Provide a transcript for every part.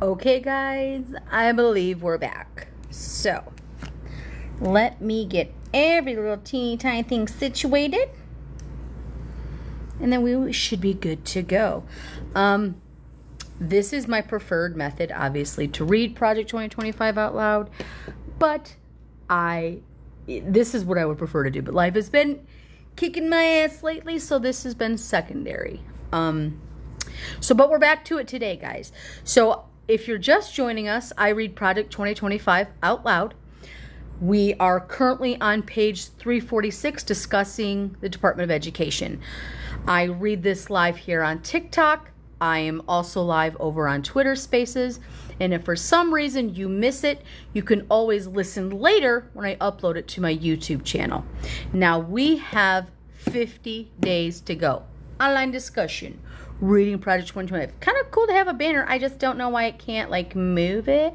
Okay, guys, I believe we're back. So, let me get every little teeny tiny thing situated, and then we should be good to go. This is my preferred method, obviously, to read Project 2025 out loud, but this is what I would prefer to do. But life has been kicking my ass lately, so this has been secondary. But we're back to it today, guys. So if you're just joining us, I read Project 2025 out loud. We are currently on page 346 discussing the Department of Education. I read this live here on TikTok. I am also live over on Twitter Spaces. And if for some reason you miss it, you can always listen later when I upload it to my YouTube channel. Now we have 50 days to go. Online discussion. Reading Project 2025. Kind of cool to have a banner. I just don't know why it can't move it.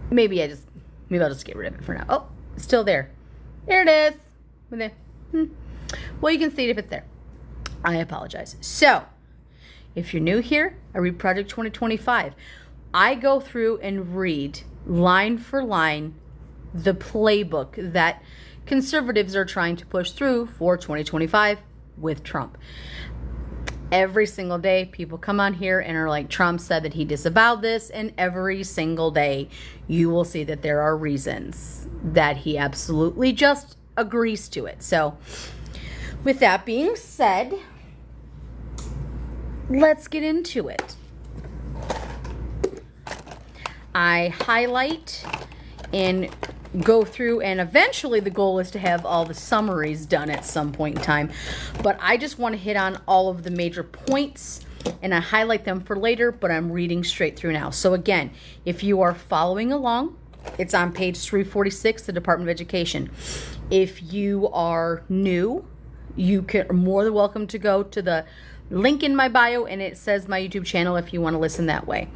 Maybe I'll just get rid of it for now. Oh, it's still there. There it is. Well, you can see it if it's there. I apologize. So, if you're new here, I read Project 2025. I go through and read line for line the playbook that conservatives are trying to push through for 2025 with Trump. Every single day, people come on here and are like, Trump said that he disavowed this, and every single day, you will see that there are reasons that he absolutely just agrees to it. So, with that being said, let's get into it. I highlight and go through, and eventually the goal is to have all the summaries done at some point in time. But I just want to hit on all of the major points, and I highlight them for later, but I'm reading straight through now. So again, if you are following along, it's on page 346, the Department of Education. If you are new, you are more than welcome to go to the link in my bio, and it says my YouTube channel if you want to listen that way.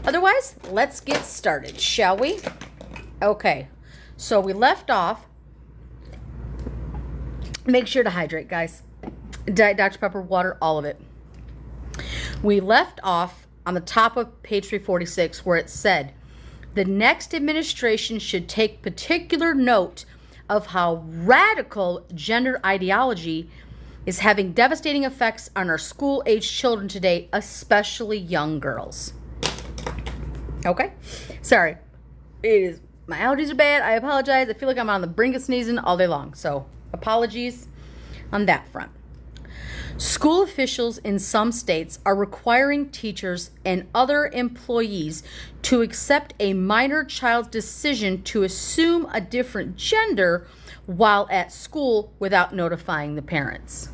Otherwise, let's get started, shall we? Okay, so we left off. Make sure to hydrate, guys. Diet Dr. Pepper, water, all of it. We left off on the top of page 346 where it said, the next administration should take particular note of how radical gender ideology is having devastating effects on our school-age children today, especially young girls. Okay? Sorry. My allergies are bad. I apologize. I feel like I'm on the brink of sneezing all day long. So, apologies on that front. School officials in some states are requiring teachers and other employees to accept a minor child's decision to assume a different gender while at school without notifying the parents.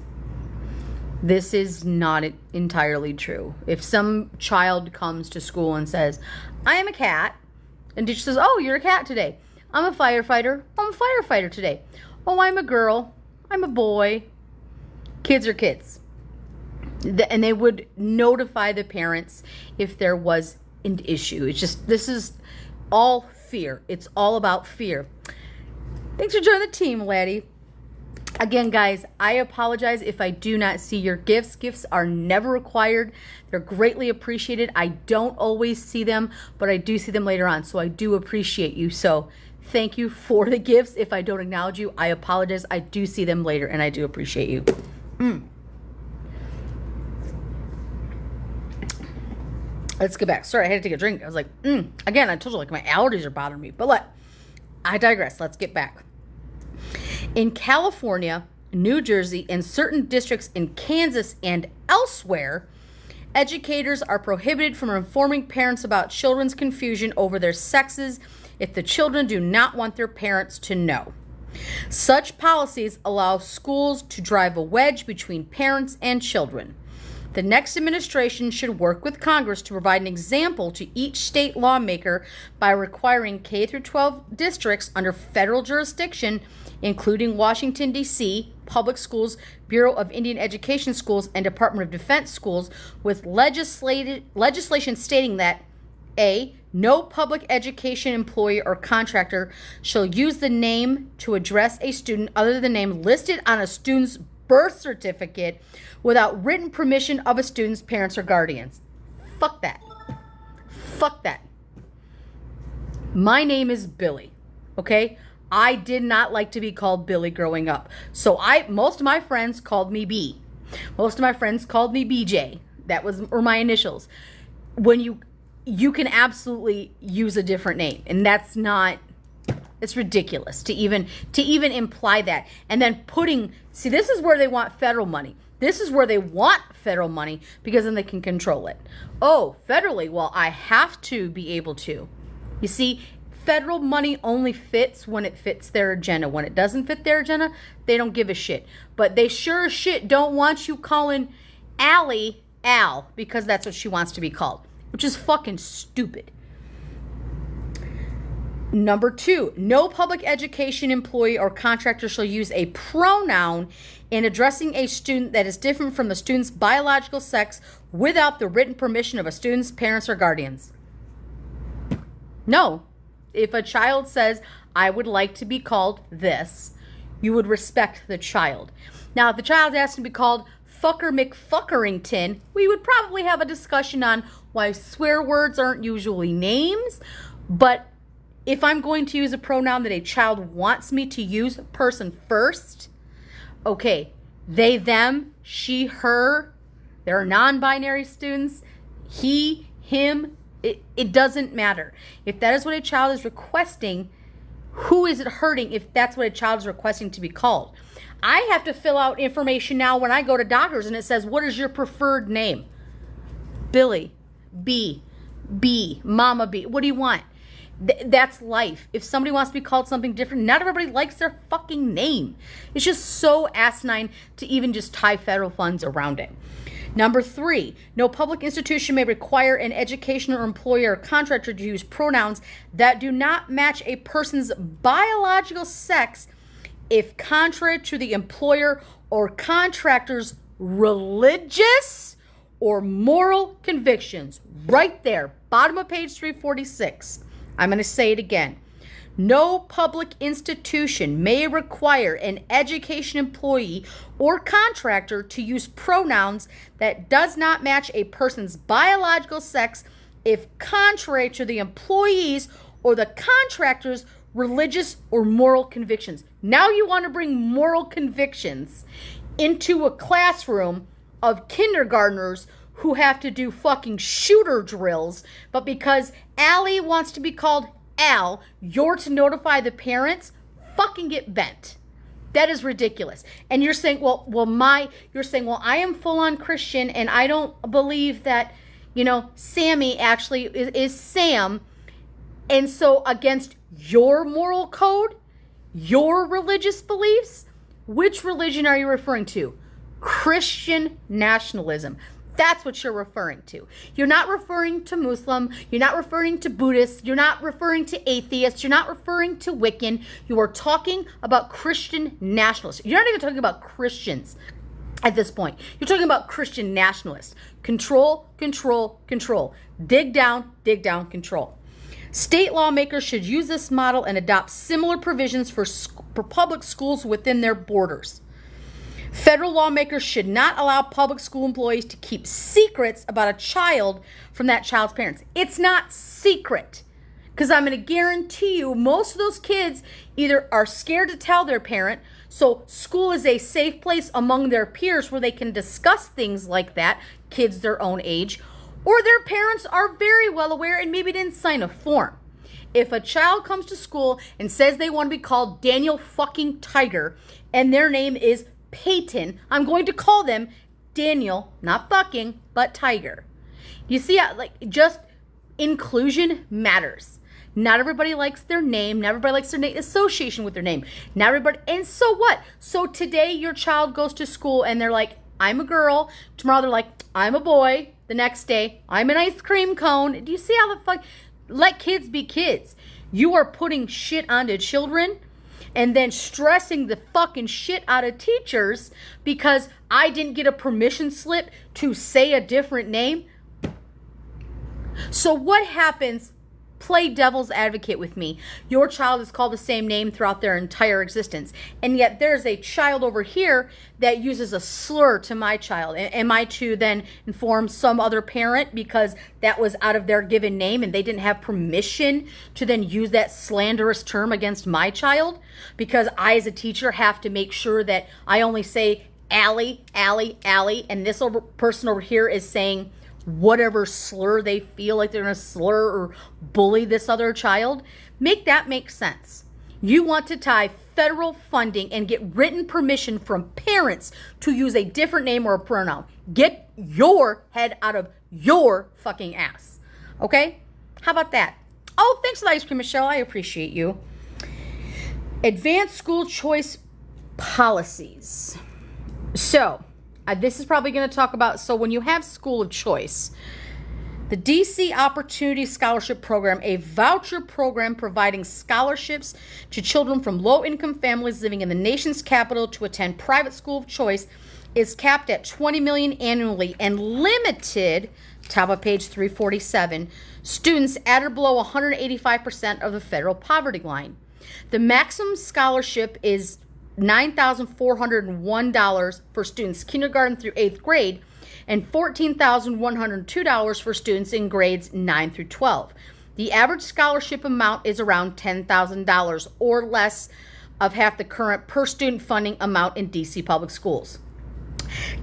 This is not entirely true. If some child comes to school and says, I am a cat, and teacher says, oh, you're a cat today. I'm a firefighter. I'm a firefighter today. Oh, I'm a girl. I'm a boy. Kids are kids. And they would notify the parents if there was an issue. It's just, this is all fear. It's all about fear. Thanks for joining the team, laddie. Again, guys, I apologize if I do not see your gifts. Gifts are never required. They're greatly appreciated. I don't always see them, but I do see them later on, so I do appreciate you. So thank you for the gifts. If I don't acknowledge you, I apologize. I do see them later, and I do appreciate you. Let's get back. Sorry, I had to take a drink. I was like, Again, I told you, my allergies are bothering me. But I digress. Let's get back. In California, New Jersey, and certain districts in Kansas and elsewhere, educators are prohibited from informing parents about children's confusion over their sexes if the children do not want their parents to know. Such policies allow schools to drive a wedge between parents and children. The next administration should work with Congress to provide an example to each state lawmaker by requiring K-12 districts under federal jurisdiction, including Washington, D.C., public schools, Bureau of Indian Education schools, and Department of Defense schools, with legislation stating that A, no public education employee or contractor shall use the name to address a student other than the name listed on a student's birth certificate without written permission of a student's parents or guardians. Fuck that. Fuck that. My name is Billy, okay? I did not like to be called Billy growing up. So most of my friends called me B. Most of my friends called me BJ. Were my initials. When you can absolutely use a different name, and it's ridiculous to even imply that. And then this is where they want federal money. This is where they want federal money because then they can control it. Oh, federally, well, I have to be able to. You see, federal money only fits when it fits their agenda. When it doesn't fit their agenda, they don't give a shit. But they sure as shit don't want you calling Allie Al because that's what she wants to be called, which is fucking stupid. Number 2, no public education employee or contractor shall use a pronoun in addressing a student that is different from the student's biological sex without the written permission of a student's parents or guardians. No. If a child says, I would like to be called this, you would respect the child. Now, if the child asked to be called Fucker McFuckerington, we would probably have a discussion on why swear words aren't usually names. But if I'm going to use a pronoun that a child wants me to use, person first, okay, they, them, she, her, there are non-binary students, he, him, it doesn't matter. If that is what a child is requesting, who is it hurting if that's what a child is requesting to be called? I have to fill out information now when I go to doctors and it says, what is your preferred name? Billy, B, Mama B. What do you want? That's life. If somebody wants to be called something different, not everybody likes their fucking name. It's just so asinine to even just tie federal funds around it. Number 3, no public institution may require an educational or employer or contractor to use pronouns that do not match a person's biological sex if contrary to the employer or contractor's religious or moral convictions. Right there, bottom of page 346. I'm going to say it again. No public institution may require an education employee or contractor to use pronouns that does not match a person's biological sex if contrary to the employee's or the contractor's religious or moral convictions. Now you want to bring moral convictions into a classroom of kindergartners who have to do fucking shooter drills, but because Allie wants to be called Al, you're to notify the parents, fucking get bent. That is ridiculous. And you're saying, well, I am full on Christian and I don't believe that, Sammy actually is Sam. And so against your moral code, your religious beliefs, which religion are you referring to? Christian nationalism. That's what you're referring to. You're not referring to Muslim. You're not referring to Buddhist. You're not referring to atheist. You're not referring to Wiccan. You are talking about Christian nationalists. You're not even talking about Christians at this point. You're talking about Christian nationalists. Control, control, control. Dig down, control. State lawmakers should use this model and adopt similar provisions for public schools within their borders. Federal lawmakers should not allow public school employees to keep secrets about a child from that child's parents. It's not secret. Because I'm going to guarantee you most of those kids either are scared to tell their parent, so school is a safe place among their peers where they can discuss things like that, kids their own age, or their parents are very well aware and maybe didn't sign a form. If a child comes to school and says they want to be called Daniel fucking Tiger and their name is Peyton, I'm going to call them Daniel, not fucking, but Tiger. You see how, just inclusion matters. Not everybody likes their name. Not everybody likes their association with their name. Not everybody, and so what? So today your child goes to school and they're like, I'm a girl. Tomorrow they're like, I'm a boy. The next day, I'm an ice cream cone. Do you see how the fuck? Let kids be kids. You are putting shit onto children and then stressing the fucking shit out of teachers because I didn't get a permission slip to say a different name. So what happens play devil's advocate with me. Your child is called the same name throughout their entire existence. And yet there's a child over here that uses a slur to my child. Am I to then inform some other parent because that was out of their given name and they didn't have permission to then use that slanderous term against my child? Because I, as a teacher, have to make sure that I only say Allie, Allie, Allie, and this person over here is saying whatever slur they feel like they're going to slur or bully this other child. Make that make sense. You want to tie federal funding and get written permission from parents to use a different name or a pronoun. Get your head out of your fucking ass. Okay? How about that? Oh, thanks for the ice cream, Michelle. I appreciate you. Advanced school choice policies. So, this is probably going to talk about, so when you have school of choice, the DC Opportunity Scholarship Program, a voucher program providing scholarships to children from low-income families living in the nation's capital to attend private school of choice, is capped at $20 million annually and limited, top of page 347, students at or below 185% of the federal poverty line. The maximum scholarship is $9,401 for students kindergarten through 8th grade and $14,102 for students in grades 9 through 12. The average scholarship amount is around $10,000 or less of half the current per student funding amount in DC public schools.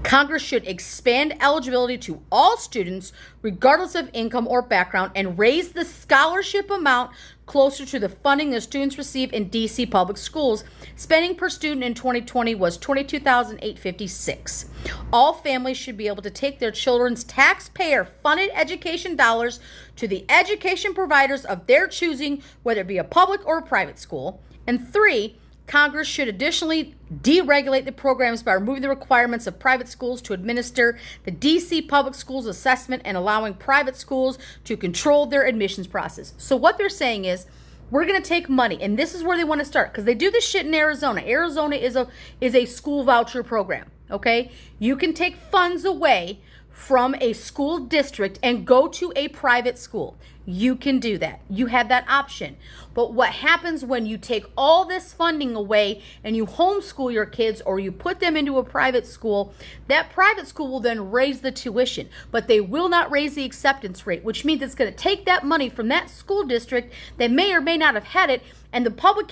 Congress should expand eligibility to all students, regardless of income or background, and raise the scholarship amount closer to the funding the students receive in DC public schools. Spending per student in 2020 was $22,856. All families should be able to take their children's taxpayer-funded education dollars to the education providers of their choosing, whether it be a public or a private school. And 3, Congress should additionally deregulate the programs by removing the requirements of private schools to administer the DC public schools assessment and allowing private schools to control their admissions process. So what they're saying is, we're going to take money, and this is where they want to start, because they do this shit in Arizona. Arizona is a school voucher program, okay? You can take funds away from a school district and go to a private school. You can do that. You have that option. But what happens when you take all this funding away and you homeschool your kids or you put them into a private school, that private school will then raise the tuition, but they will not raise the acceptance rate, which means it's going to take that money from that school district that may or may not have had it, and the public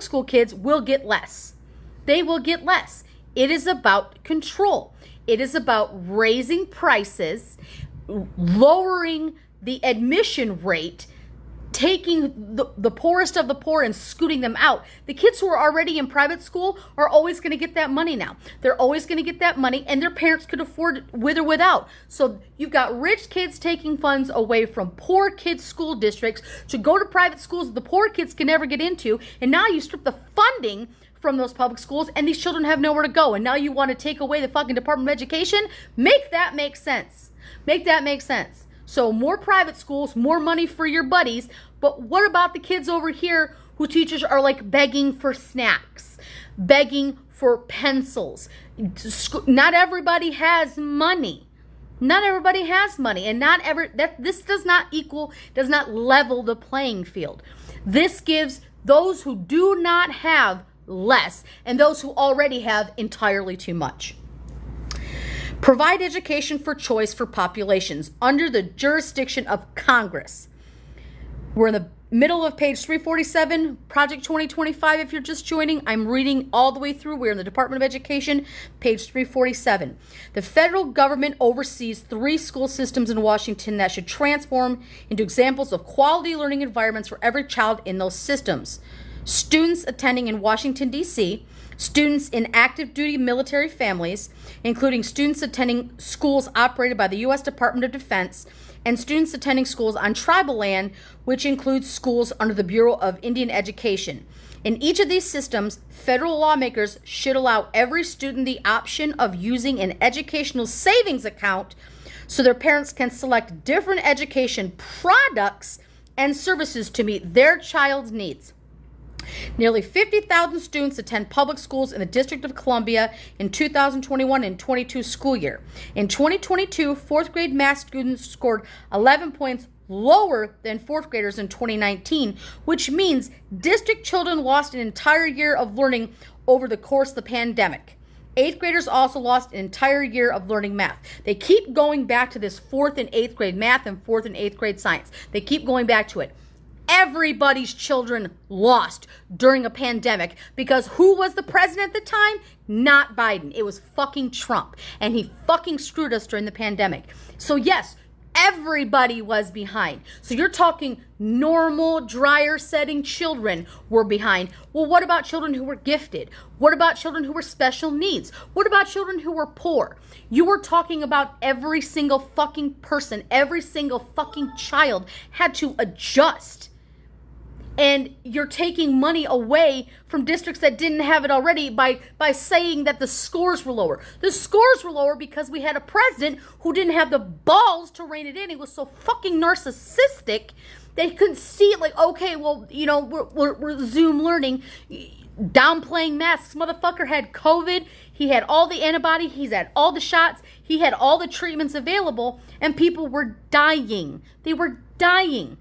school kids will get less. They will get less. It is about control. It is about raising prices, lowering the admission rate, taking the poorest of the poor and scooting them out. The kids who are already in private school are always going to get that money now. They're always going to get that money, and their parents could afford it with or without. So you've got rich kids taking funds away from poor kids' school districts to go to private schools that the poor kids can never get into, and now you strip the funding from those public schools, and these children have nowhere to go, and now you want to take away the fucking Department of Education? Make that make sense. Make that make sense. So more private schools, more money for your buddies, but what about the kids over here who teachers are like begging for snacks, begging for pencils? Not everybody has money. Not everybody has money, and this does not level the playing field. This gives those who do not have less, and those who already have entirely too much. Provide education for choice for populations under the jurisdiction of Congress. We're in the middle of page 347, Project 2025. If you're just joining, I'm reading all the way through. We're in the Department of Education, page 347. The federal government oversees 3 school systems in Washington that should transform into examples of quality learning environments for every child in those systems. Students attending in Washington, D.C., students in active duty military families, including students attending schools operated by the U.S. Department of Defense, and students attending schools on tribal land, which includes schools under the Bureau of Indian Education. In each of these systems, federal lawmakers should allow every student the option of using an educational savings account so their parents can select different education products and services to meet their child's needs. Nearly 50,000 students attend public schools in the District of Columbia in 2021 and 22 school year. In 2022, 4th grade math students scored 11 points lower than fourth graders in 2019, which means district children lost an entire year of learning over the course of the pandemic. Eighth graders also lost an entire year of learning math. They keep going back to this fourth and eighth grade math and fourth and eighth grade science. They keep going back to it. Everybody's children lost during a pandemic because who was the president at the time? Not Biden. It was fucking Trump. And he fucking screwed us during the pandemic. So yes, everybody was behind. So you're talking normal, drier setting children were behind. Well, what about children who were gifted? What about children who were special needs? What about children who were poor? You were talking about every single fucking person, every single fucking child had to adjust. And you're taking money away from districts that didn't have it already by saying that the scores were lower. The scores were lower because we had a president who didn't have the balls to rein it in. He was so fucking narcissistic that he couldn't see it. Like, okay, well, you know, we're Zoom learning, downplaying masks. Motherfucker had COVID. He had all the antibody. He's had all the shots. He had all the treatments available, and people were dying. They were dying.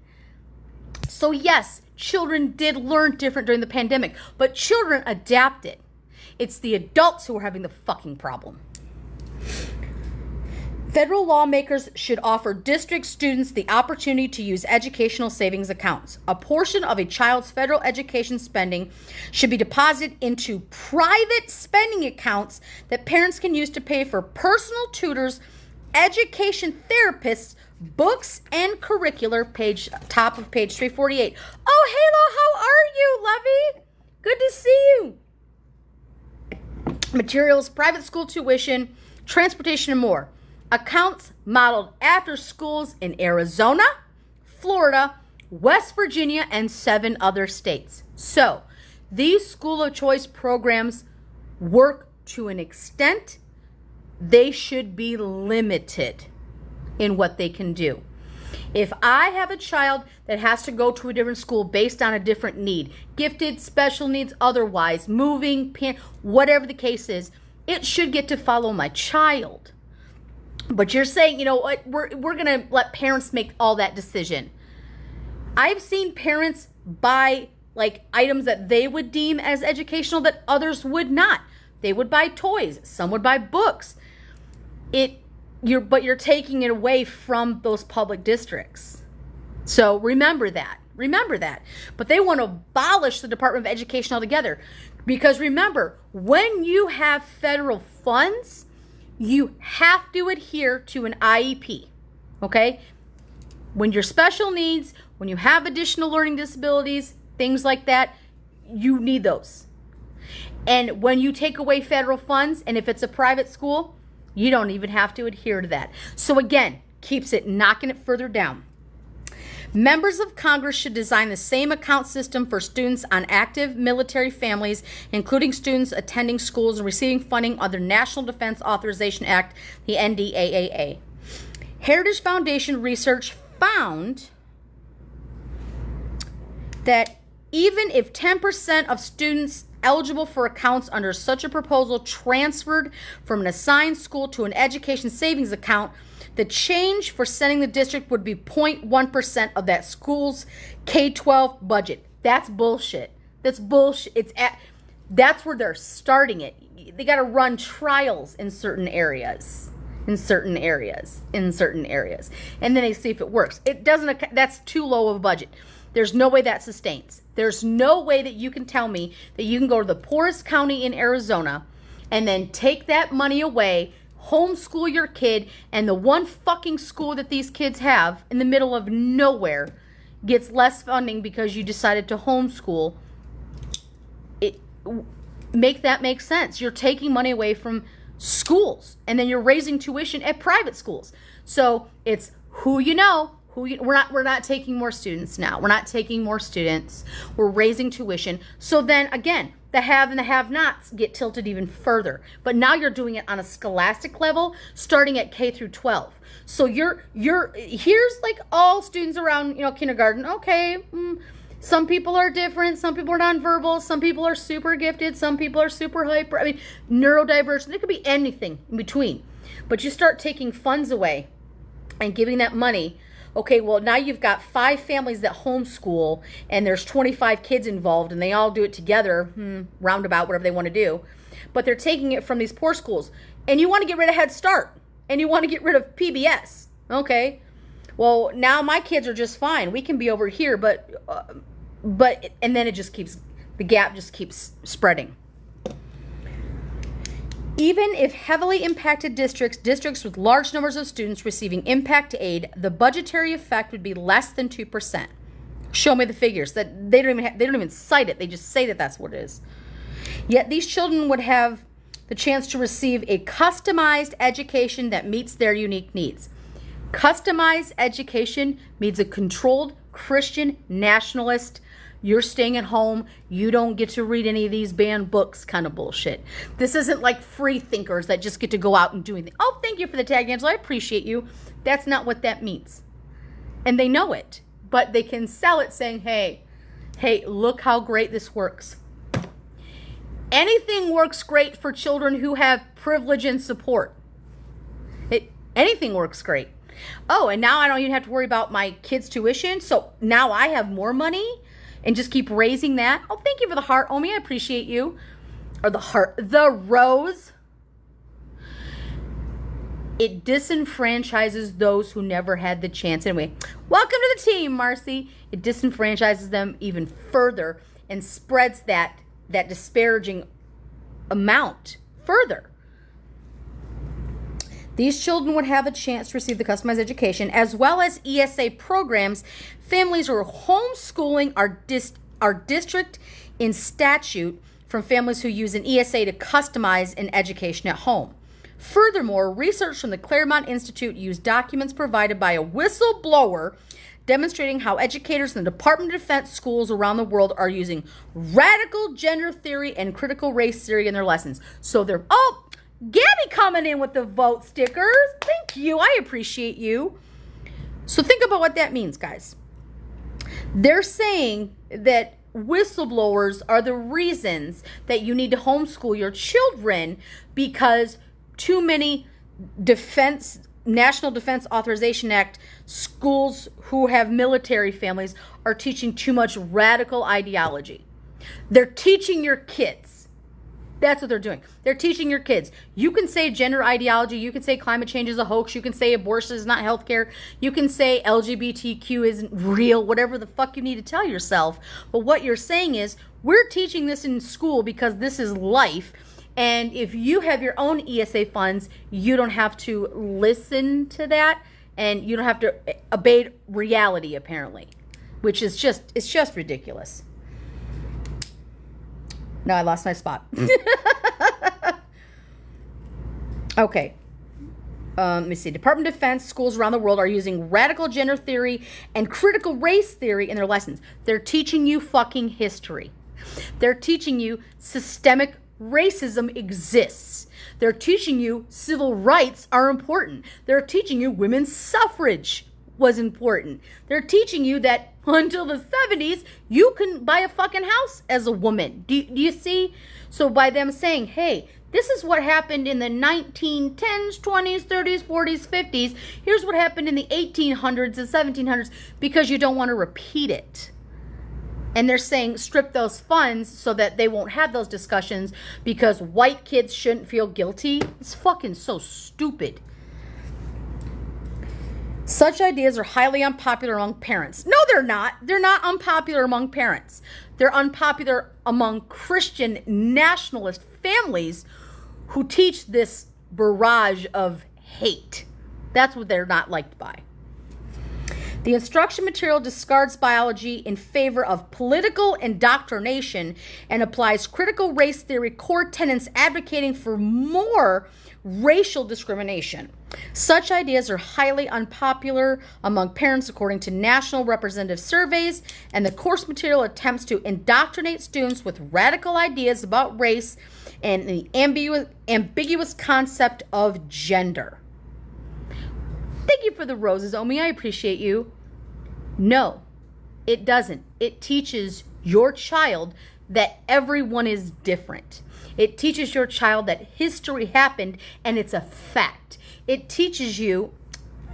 So yes, children did learn different during the pandemic, but children adapted. It's the adults who are having the fucking problem. Federal lawmakers should offer district students the opportunity to use educational savings accounts. A portion of a child's federal education spending should be deposited into private spending accounts that parents can use to pay for personal tutors, education therapists, books, and curricular. Top of page 348. Oh, Halo, how are you, lovey? Good to see you. Materials, private school tuition, transportation, and more. Accounts modeled after schools in Arizona, Florida, West Virginia, and 7 other states. So, these school of choice programs work to an extent. They should be limited in what they can do. If I have a child that has to go to a different school based on a different need, gifted, special needs, otherwise, moving, whatever the case is, it should get to follow my child. But you're saying, you know what, we're going to let parents make all that decision. I've seen parents buy like items that they would deem as educational that others would not. They would buy toys. Some would buy books. But you're taking it away from those public districts. So remember that. Remember that. But they want to abolish the Department of Education altogether. Because remember, when you have federal funds, you have to adhere to an IEP. Okay? When you're special needs, when you have additional learning disabilities, things like that, you need those. And when you take away federal funds, and if it's a private school, you don't even have to adhere to that. So again, keeps it knocking it further down. Members of Congress should design the same account system for students on active military families, including students attending schools and receiving funding under National Defense Authorization Act, the NDAA. Heritage Foundation research found that even if 10% of students eligible for accounts under such a proposal transferred from an assigned school to an education savings account, the change for sending the district would be 0.1% of that school's K-12 budget. That's bullshit. That's bullshit. That's where they're starting it. They got to run trials in certain areas. In certain areas. And then they see if it works. It doesn't. That's too low of a budget. There's no way that sustains. There's no way that you can tell me that you can go to the poorest county in Arizona and then take that money away, homeschool your kid, and the one fucking school that these kids have in the middle of nowhere gets less funding because you decided to homeschool. Make that make sense. You're taking money away from schools, and then you're raising tuition at private schools. So it's who you know. We're not taking more students now. We're not taking more students. We're raising tuition. So then again, the have and the have-nots get tilted even further. But now you're doing it on a scholastic level, starting at K through 12. So here's like all students around, kindergarten. Okay, some people are different. Some people are nonverbal. Some people are super gifted. Some people are super hyper. I mean, neurodivergent. There could be anything in between. But you start taking funds away and giving that money Okay, well, now you've got 5 families that homeschool and there's 25 kids involved and they all do it together, roundabout, whatever they want to do. But they're taking it from these poor schools. And you want to get rid of Head Start. And you want to get rid of PBS. Okay. Well, now my kids are just fine. We can be over here, but and then the gap just keeps spreading. Even if heavily impacted districts with large numbers of students receiving impact aid, the budgetary effect would be less than 2%. Show me the figures. That they don't even cite it. They just say that that's what it is. Yet these children would have the chance to receive a customized education that meets their unique needs. Customized education means a controlled Christian nationalist, you're staying at home, you don't get to read any of these banned books kind of bullshit. This isn't like free thinkers that just get to go out and do anything. Oh, thank you for the tag, Angela. I appreciate you. That's not what that means. And they know it, but they can sell it saying, hey, look how great this works. Anything works great for children who have privilege and support. Anything works great. Oh, and now I don't even have to worry about my kids' tuition. So now I have more money and just keep raising that. Oh, thank you for the heart, Omi. I appreciate you. Or the heart, the rose. It disenfranchises those who never had the chance. Anyway, welcome to the team, Marcy. It disenfranchises them even further and spreads that disparaging amount further. These children would have a chance to receive the customized education as well as ESA programs. Families who are homeschooling are district in statute from families who use an ESA to customize an education at home. Furthermore, research from the Claremont Institute used documents provided by a whistleblower demonstrating how educators in the Department of Defense schools around the world are using radical gender theory and critical race theory in their lessons. So they're, Gabby coming in with the vote stickers. Thank you. I appreciate you. So think about what that means, guys. They're saying that whistleblowers are the reasons that you need to homeschool your children because too many National Defense Authorization Act schools who have military families are teaching too much radical ideology. They're teaching your kids. That's what they're doing. They're teaching your kids. You can say gender ideology. You can say climate change is a hoax. You can say abortion is not healthcare. You can say LGBTQ isn't real, whatever the fuck you need to tell yourself. But what you're saying is, we're teaching this in school because this is life. And if you have your own ESA funds, you don't have to listen to that. And you don't have to obey reality, apparently. Which is it's just ridiculous. No, I lost my spot. Okay. Let me see. Department of Defense schools around the world are using radical gender theory and critical race theory in their lessons. They're teaching you fucking history. They're teaching you systemic racism exists. They're teaching you civil rights are important. They're teaching you women's suffrage was important. They're teaching you that until the 70s, you can buy a fucking house as a woman. Do you see? So by them saying, hey, this is what happened in the 1910s, 20s, 30s, 40s, 50s. Here's what happened in the 1800s and 1700s because you don't want to repeat it. And they're saying strip those funds so that they won't have those discussions because white kids shouldn't feel guilty. It's fucking so stupid. Such ideas are highly unpopular among parents. No, they're not. They're not unpopular among parents. They're unpopular among Christian nationalist families who teach this barrage of hate. That's what they're not liked by. The instruction material discards biology in favor of political indoctrination and applies critical race theory core tenets advocating for more racial discrimination. Such ideas are highly unpopular among parents according to national representative surveys, and the course material attempts to indoctrinate students with radical ideas about race and the ambiguous concept of gender. Thank you for the roses, Omi. I appreciate you. No, it doesn't. It teaches your child that everyone is different. It teaches your child that history happened and it's a fact. It teaches you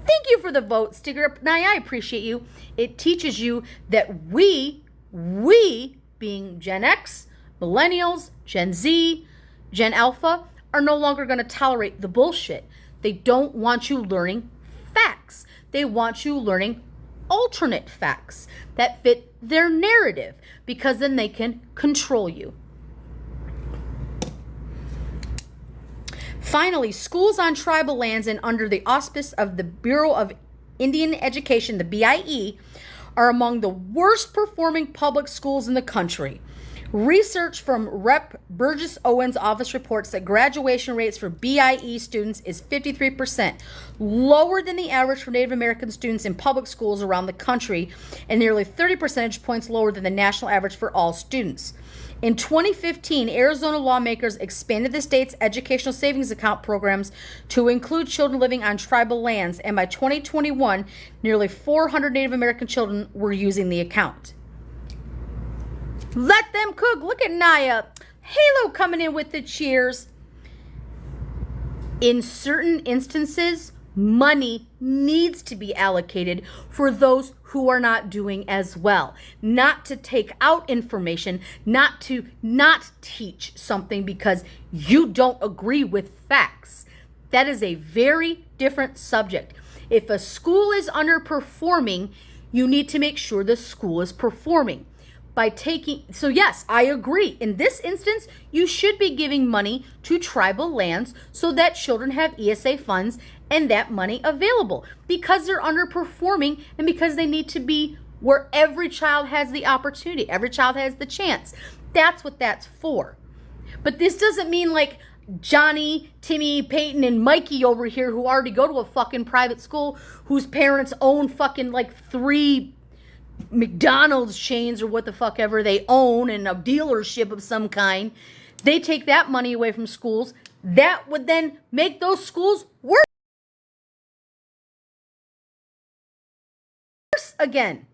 Thank you for the vote, Sticker. Now, I appreciate you. It teaches you that we being Gen X, Millennials, Gen Z, Gen Alpha, are no longer going to tolerate the bullshit. They don't want you learning facts. They want you learning alternate facts that fit their narrative, because then they can control you. Finally, schools on tribal lands and under the auspice of the Bureau of Indian Education, the BIE, are among the worst performing public schools in the country. Research from Rep. Burgess Owens' office reports that graduation rates for BIE students is 53%, lower than the average for Native American students in public schools around the country, and nearly 30 percentage points lower than the national average for all students. In 2015, Arizona lawmakers expanded the state's educational savings account programs to include children living on tribal lands, and by 2021, nearly 400 Native American children were using the account. Let them cook. Look at Naya. Halo coming in with the cheers. In certain instances, money needs to be allocated for those who are not doing as well. Not to take out information, not to not teach something because you don't agree with facts. That is a very different subject. If a school is underperforming, you need to make sure the school is performing. So yes, I agree. In this instance, you should be giving money to tribal lands so that children have ESA funds and that money available, because they're underperforming and because they need to be where every child has the opportunity, every child has the chance. That's what that's for. But this doesn't mean like Johnny, Timmy, Peyton, and Mikey over here who already go to a fucking private school whose parents own fucking like 3 McDonald's chains or what the fuck ever they own, and a dealership of some kind. They take that money away from schools. That would then make those schools worse again.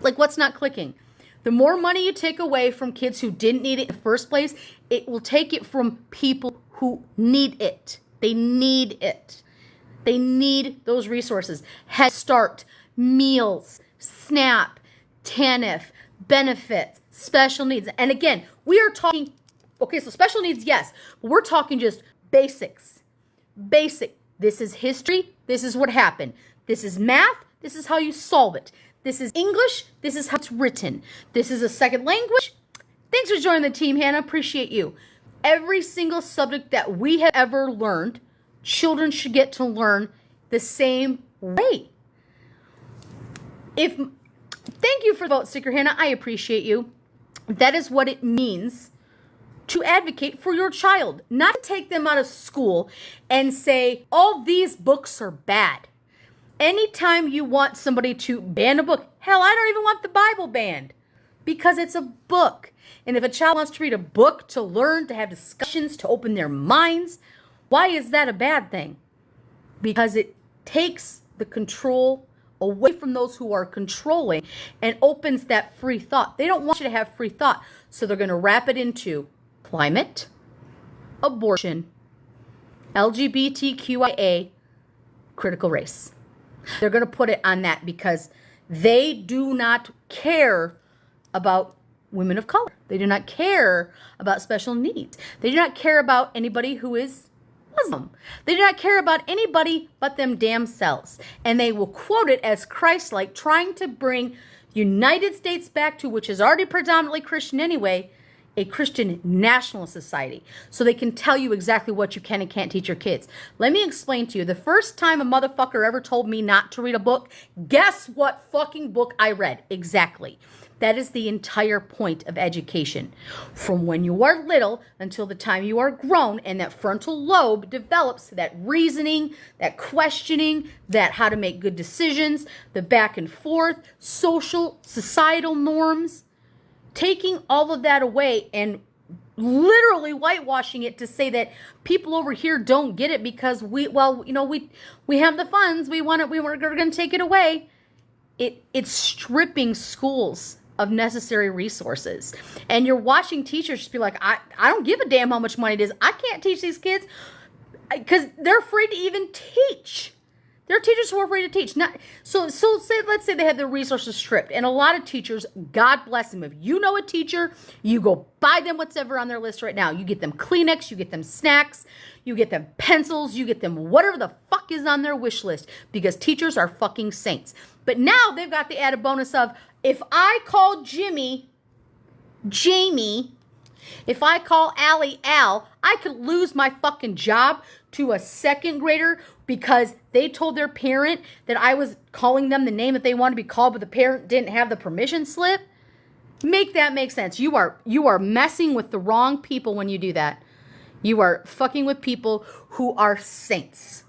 Like, what's not clicking? The more money you take away from kids who didn't need it in the first place, it will take it from people who need it. They need it. They need those resources. Head Start, meals, SNAP, TANF, benefits, special needs. And again, we are talking, okay, so special needs, yes, but we're talking just basics. Basic. This is history. This is what happened. This is math. This is how you solve it. This is English. This is how it's written. This is a second language. Thanks for joining the team, Hannah. Appreciate you. Every single subject that we have ever learned, children should get to learn the same way. Thank you for the vote, Sticker Hannah. I appreciate you. That is what it means to advocate for your child. Not to take them out of school and say, all these books are bad. Anytime you want somebody to ban a book, hell, I don't even want the Bible banned because it's a book. And if a child wants to read a book to learn, to have discussions, to open their minds, why is that a bad thing? Because it takes the control away from those who are controlling and opens that free thought. They don't want you to have free thought, so they're going to wrap it into climate, abortion, LGBTQIA, critical race. They're going to put it on that because they do not care about women of color. They do not care about special needs. They do not care about anybody who is Muslim. They do not care about anybody but them damn selves. And they will quote it as Christ-like, trying to bring United States back to, which is already predominantly Christian anyway, a Christian national society. So they can tell you exactly what you can and can't teach your kids. Let me explain to you. The first time a motherfucker ever told me not to read a book, guess what fucking book I read? Exactly. That is the entire point of education. From when you are little until the time you are grown and that frontal lobe develops, that reasoning, that questioning, that how to make good decisions, the back and forth, social, societal norms, taking all of that away and literally whitewashing it to say that people over here don't get it because we have the funds, we're going to take it away. It's stripping schools of necessary resources. And you're watching teachers just be like, I don't give a damn how much money it is. I can't teach these kids because they're afraid to even teach. There are teachers who are ready to teach. Let's say they had their resources stripped. And a lot of teachers, God bless them. If you know a teacher, you go buy them whatever on their list right now. You get them Kleenex, you get them snacks, you get them pencils, you get them whatever the fuck is on their wish list, because teachers are fucking saints. But now they've got the added bonus of, if I call Jamie, if I call Allie, Al, I could lose my fucking job to a second grader because they told their parent that I was calling them the name that they wanted to be called, but the parent didn't have the permission slip. Make that make sense. You are messing with the wrong people when you do that. You are fucking with people who are saints.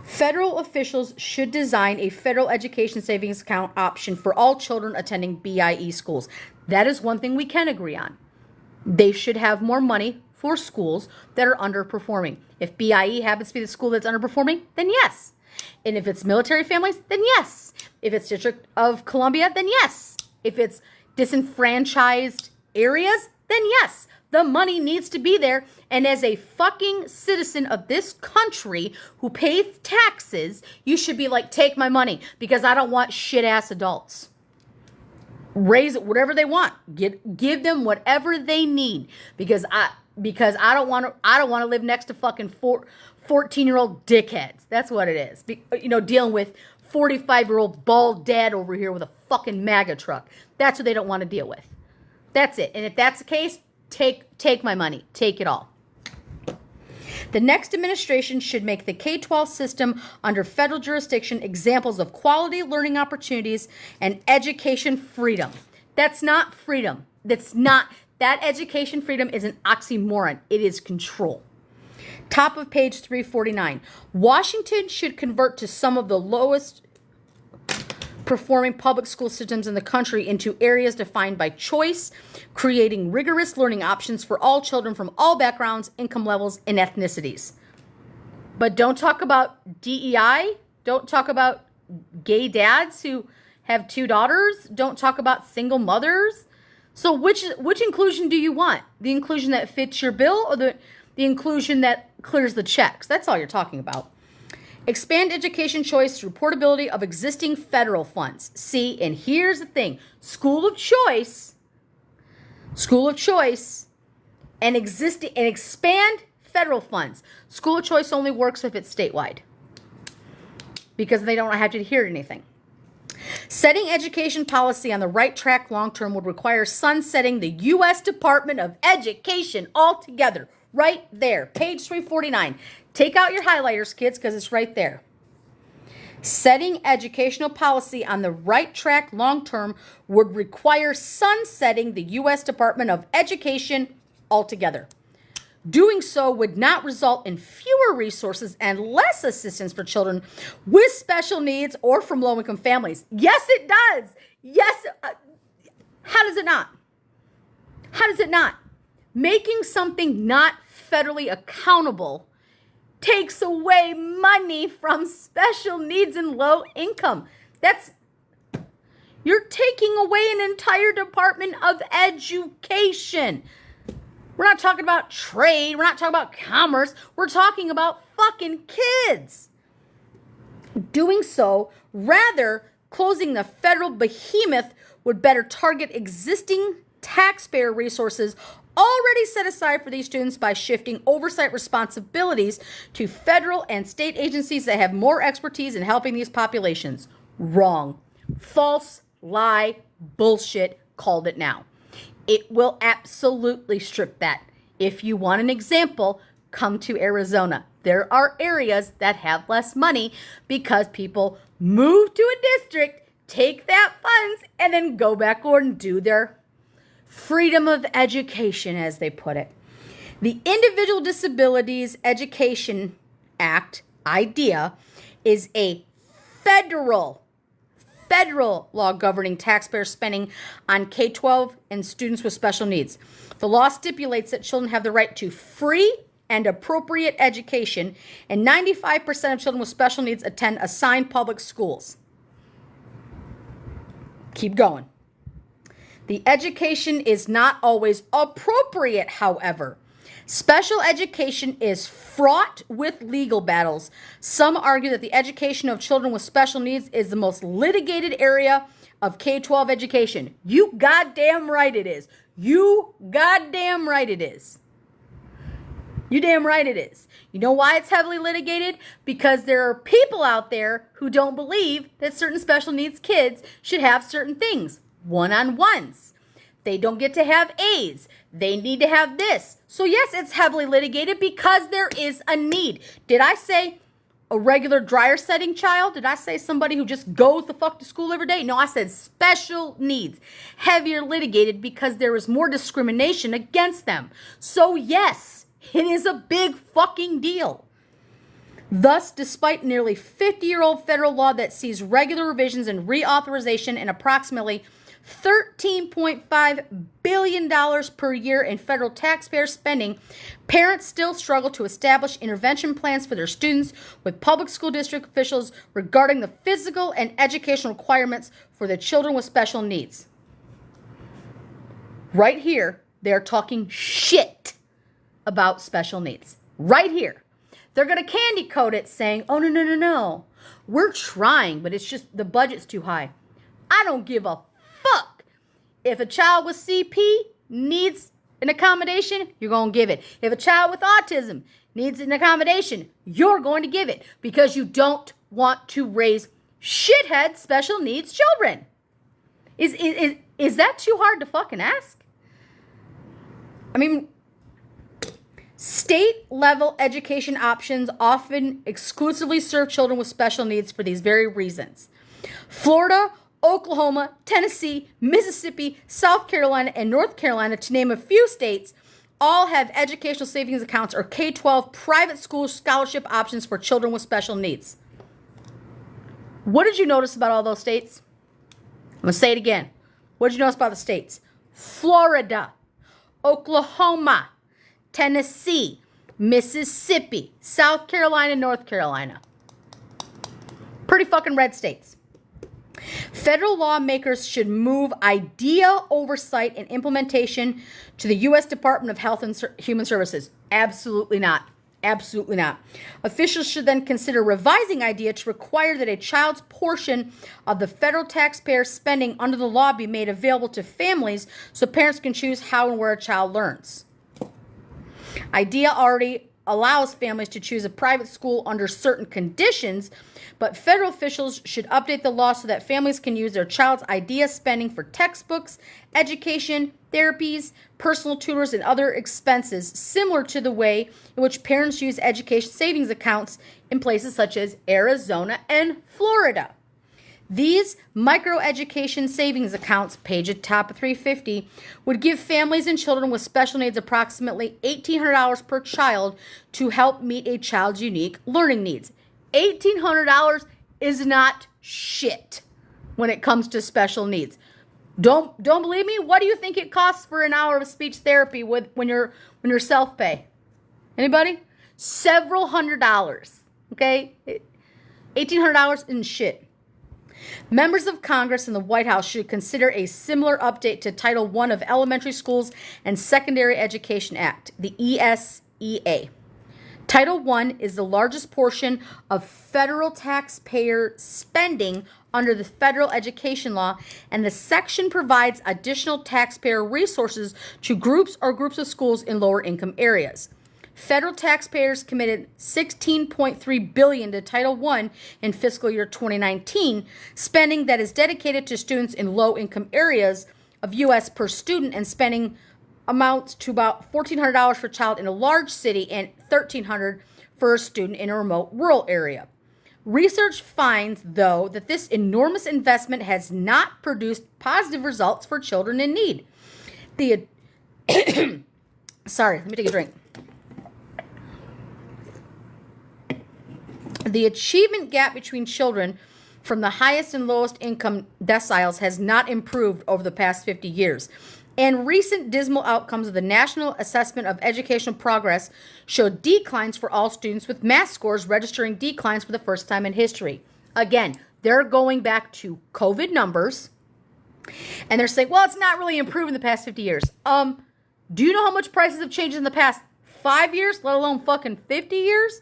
Federal officials should design a federal education savings account option for all children attending BIE schools. That is one thing we can agree on. They should have more money for schools that are underperforming. If BIE happens to be the school that's underperforming, then yes. And if it's military families, then yes. If it's District of Columbia, then yes. If it's disenfranchised areas, then yes. The money needs to be there. And as a fucking citizen of this country who pays taxes, you should be like, take my money, because I don't want shit-ass adults. Raise it whatever they want. Give them whatever they need, because I don't want to live next to fucking 14-year-old dickheads. That's what it is. Dealing with 45-year-old bald dad over here with a fucking MAGA truck. That's what they don't want to deal with. That's it. And if that's the case, take my money. Take it all. The next administration should make the K-12 system under federal jurisdiction examples of quality learning opportunities and education freedom. That's not freedom. That education freedom is an oxymoron. It is control. Top of page 349. Washington should convert to some of the lowest performing public school systems in the country into areas defined by choice, creating rigorous learning options for all children from all backgrounds, income levels, and ethnicities. But don't talk about DEI. Don't talk about gay dads who have 2 daughters. Don't talk about single mothers. So which inclusion do you want? The inclusion that fits your bill, or the inclusion that clears the checks? That's all you're talking about. Expand education choice through portability of existing federal funds. See, and here's the thing. School of choice, and expand federal funds. School of choice only works if it's statewide, because they don't have to adhere to anything. Setting education policy on the right track long-term would require sunsetting the U.S. Department of Education altogether. Right there, page 349. Take out your highlighters, kids, because it's right there. Setting educational policy on the right track long-term would require sunsetting the U.S. Department of Education altogether. Doing so would not result in fewer resources and less assistance for children with special needs or from low-income families. Yes, it does. Yes. How does it not? How does it not? Making something not federally accountable takes away money from special needs and low income. You're taking away an entire department of education. We're not talking about trade. We're not talking about commerce. We're talking about fucking kids. Doing so, rather, closing the federal behemoth would better target existing taxpayer resources already set aside for these students by shifting oversight responsibilities to federal and state agencies that have more expertise in helping these populations. Wrong. False, lie, bullshit, called it now. It will absolutely strip that. If you want an example, come to Arizona. There are areas that have less money because people move to a district, take that funds, and then go back and do their freedom of education, as they put it. The Individual Disabilities Education Act idea is a federal law governing taxpayer spending on K-12 and students with special needs. The law stipulates that children have the right to free and appropriate education, and 95% of children with special needs attend assigned public schools. Keep going. The education is not always appropriate, however. Special education is fraught with legal battles. Some argue that the education of children with special needs is the most litigated area of K-12 education. You goddamn right it is. You goddamn right it is. You damn right it is. You know why it's heavily litigated? Because there are people out there who don't believe that certain special needs kids should have certain things. One-on-ones. They don't get to have A's. They need to have this. So yes, it's heavily litigated because there is a need. Did I say a regular dryer setting child? Did I say somebody who just goes the fuck to school every day? No, I said special needs. Heavier litigated because there is more discrimination against them. So yes, it is a big fucking deal. Thus, despite nearly 50-year-old federal law that sees regular revisions and reauthorization and approximately $13.5 billion per year in federal taxpayer spending, parents still struggle to establish intervention plans for their students with public school district officials regarding the physical and educational requirements for the children with special needs. Right here, they're talking shit about special needs. Right here. They're going to candy coat it saying, oh, no. We're trying, but it's just the budget's too high. I don't give a fuck. If a child with CP needs an accommodation, you're going to give it. If a child with autism needs an accommodation, you're going to give it because you don't want to raise shithead special needs children. Is that too hard to fucking ask? I mean, state-level education options often exclusively serve children with special needs for these very reasons. Florida, Oklahoma, Tennessee, Mississippi, South Carolina, and North Carolina, to name a few states, all have educational savings accounts or K-12 private school scholarship options for children with special needs. What did you notice about all those states? I'm going to say it again. What did you notice about the states? Florida, Oklahoma, Tennessee, Mississippi, South Carolina, North Carolina. Pretty fucking red states. Federal lawmakers should move IDEA oversight and implementation to the U.S. Department of Health and Human Services. Absolutely not. Absolutely not. Officials should then consider revising IDEA to require that a child's portion of the federal taxpayer spending under the law be made available to families so parents can choose how and where a child learns. IDEA already allows families to choose a private school under certain conditions, but federal officials should update the law so that families can use their child's IDEA spending for textbooks, education, therapies, personal tutors, and other expenses, similar to the way in which parents use education savings accounts in places such as Arizona and Florida. These microeducation savings accounts, page at top of 350, would give families and children with special needs approximately $1,800 per child to help meet a child's unique learning needs. $1,800 is not shit when it comes to special needs. Don't believe me? What do you think it costs for an hour of speech therapy when you're self-pay? Anybody? Several $100s. Okay? $1,800 isn't shit. Members of Congress and the White House should consider a similar update to Title I of Elementary Schools and Secondary Education Act, the ESEA. Title I is the largest portion of federal taxpayer spending under the federal education law, and the section provides additional taxpayer resources to groups or groups of schools in lower income areas. Federal taxpayers committed $16.3 billion to Title I in fiscal year 2019, spending that is dedicated to students in low-income areas of U.S. per student, and spending amounts to about $1,400 for a child in a large city and $1,300 for a student in a remote rural area. Research finds, though, that this enormous investment has not produced positive results for children in need. Sorry, let me take a drink. The achievement gap between children from the highest and lowest income deciles has not improved over the past 50 years. And recent dismal outcomes of the National Assessment of Educational Progress show declines for all students, with math scores registering declines for the first time in history. Again, they're going back to COVID numbers, and they're saying, well, it's not really improved in the past 50 years. Do you know how much prices have changed in the past 5 years, let alone fucking 50 years?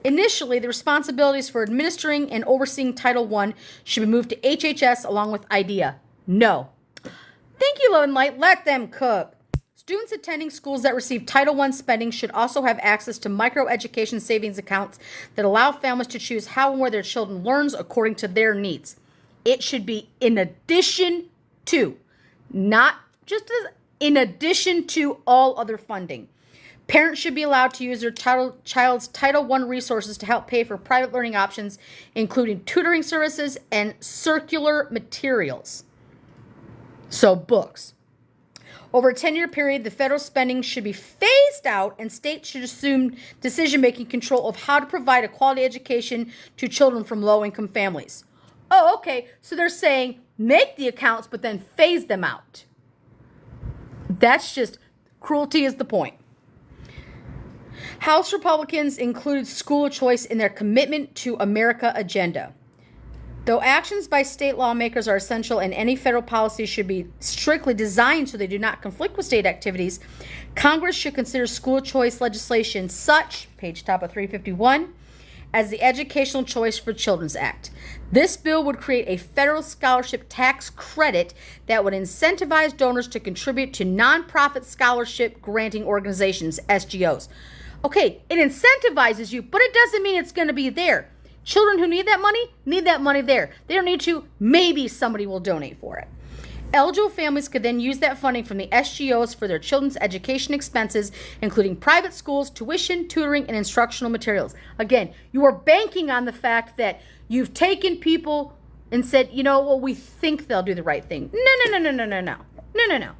Initially, the responsibilities for administering and overseeing Title I should be moved to HHS along with IDEA. No. Thank you, Love and Light. Let them cook. Students attending schools that receive Title I spending should also have access to microeducation savings accounts that allow families to choose how and where their children learns according to their needs. It should be in addition to, not just as in addition to all other funding. Parents should be allowed to use their child's Title I resources to help pay for private learning options, including tutoring services and circular materials. So books. Over a 10-year period, the federal spending should be phased out and states should assume decision-making control of how to provide a quality education to children from low-income families. Oh, okay. So they're saying make the accounts, but then phase them out. That's just cruelty is the point. House Republicans included school choice in their Commitment to America agenda. Though actions by state lawmakers are essential and any federal policy should be strictly designed so they do not conflict with state activities, Congress should consider school choice legislation such, page top of 351, as the Educational Choice for Children's Act. This bill would create a federal scholarship tax credit that would incentivize donors to contribute to nonprofit scholarship granting organizations, SGOs. Okay, it incentivizes you, but it doesn't mean it's going to be there. Children who need that money there. They don't need to, maybe somebody will donate for it. Eligible families could then use that funding from the SGOs for their children's education expenses, including private schools, tuition, tutoring, and instructional materials. Again, you are banking on the fact that you've taken people and said, you know, well, we think they'll do the right thing. No.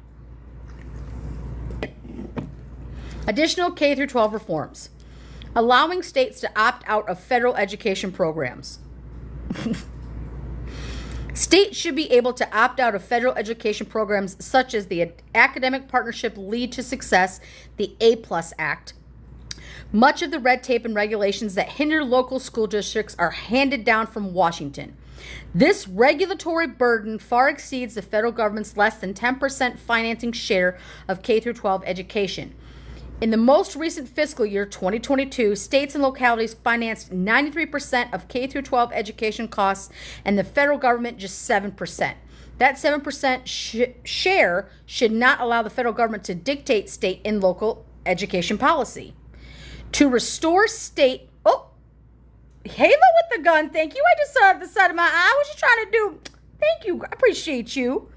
Additional K through 12 reforms. Allowing states to opt out of federal education programs. States should be able to opt out of federal education programs such as the Academic Partnership Lead to Success, the A+ Act. Much of the red tape and regulations that hinder local school districts are handed down from Washington. This regulatory burden far exceeds the federal government's less than 10% financing share of K through 12 education. In the most recent fiscal year, 2022, states and localities financed 93% of K through 12 education costs, and the federal government just 7%. That 7% share should not allow the federal government to dictate state and local education policy. To restore state... Oh, Halo with the gun. Thank you. I just saw the side of my eye. What you trying to do? Thank you. I appreciate you.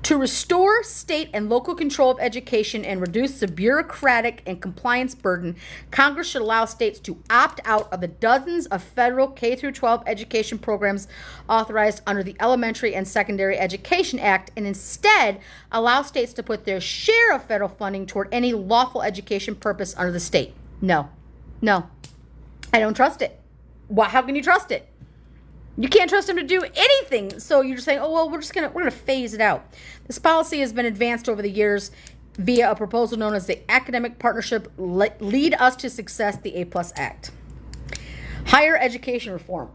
To restore state and local control of education and reduce the bureaucratic and compliance burden, Congress should allow states to opt out of the dozens of federal K through 12 education programs authorized under the Elementary and Secondary Education Act and instead allow states to put their share of federal funding toward any lawful education purpose under the state. No. I don't trust it. How can you trust it? You can't trust them to do anything. So you're just saying, oh, well, we're going to phase it out. This policy has been advanced over the years via a proposal known as the Academic Partnership Lead Us to Success, the A+ Act. Higher education reform.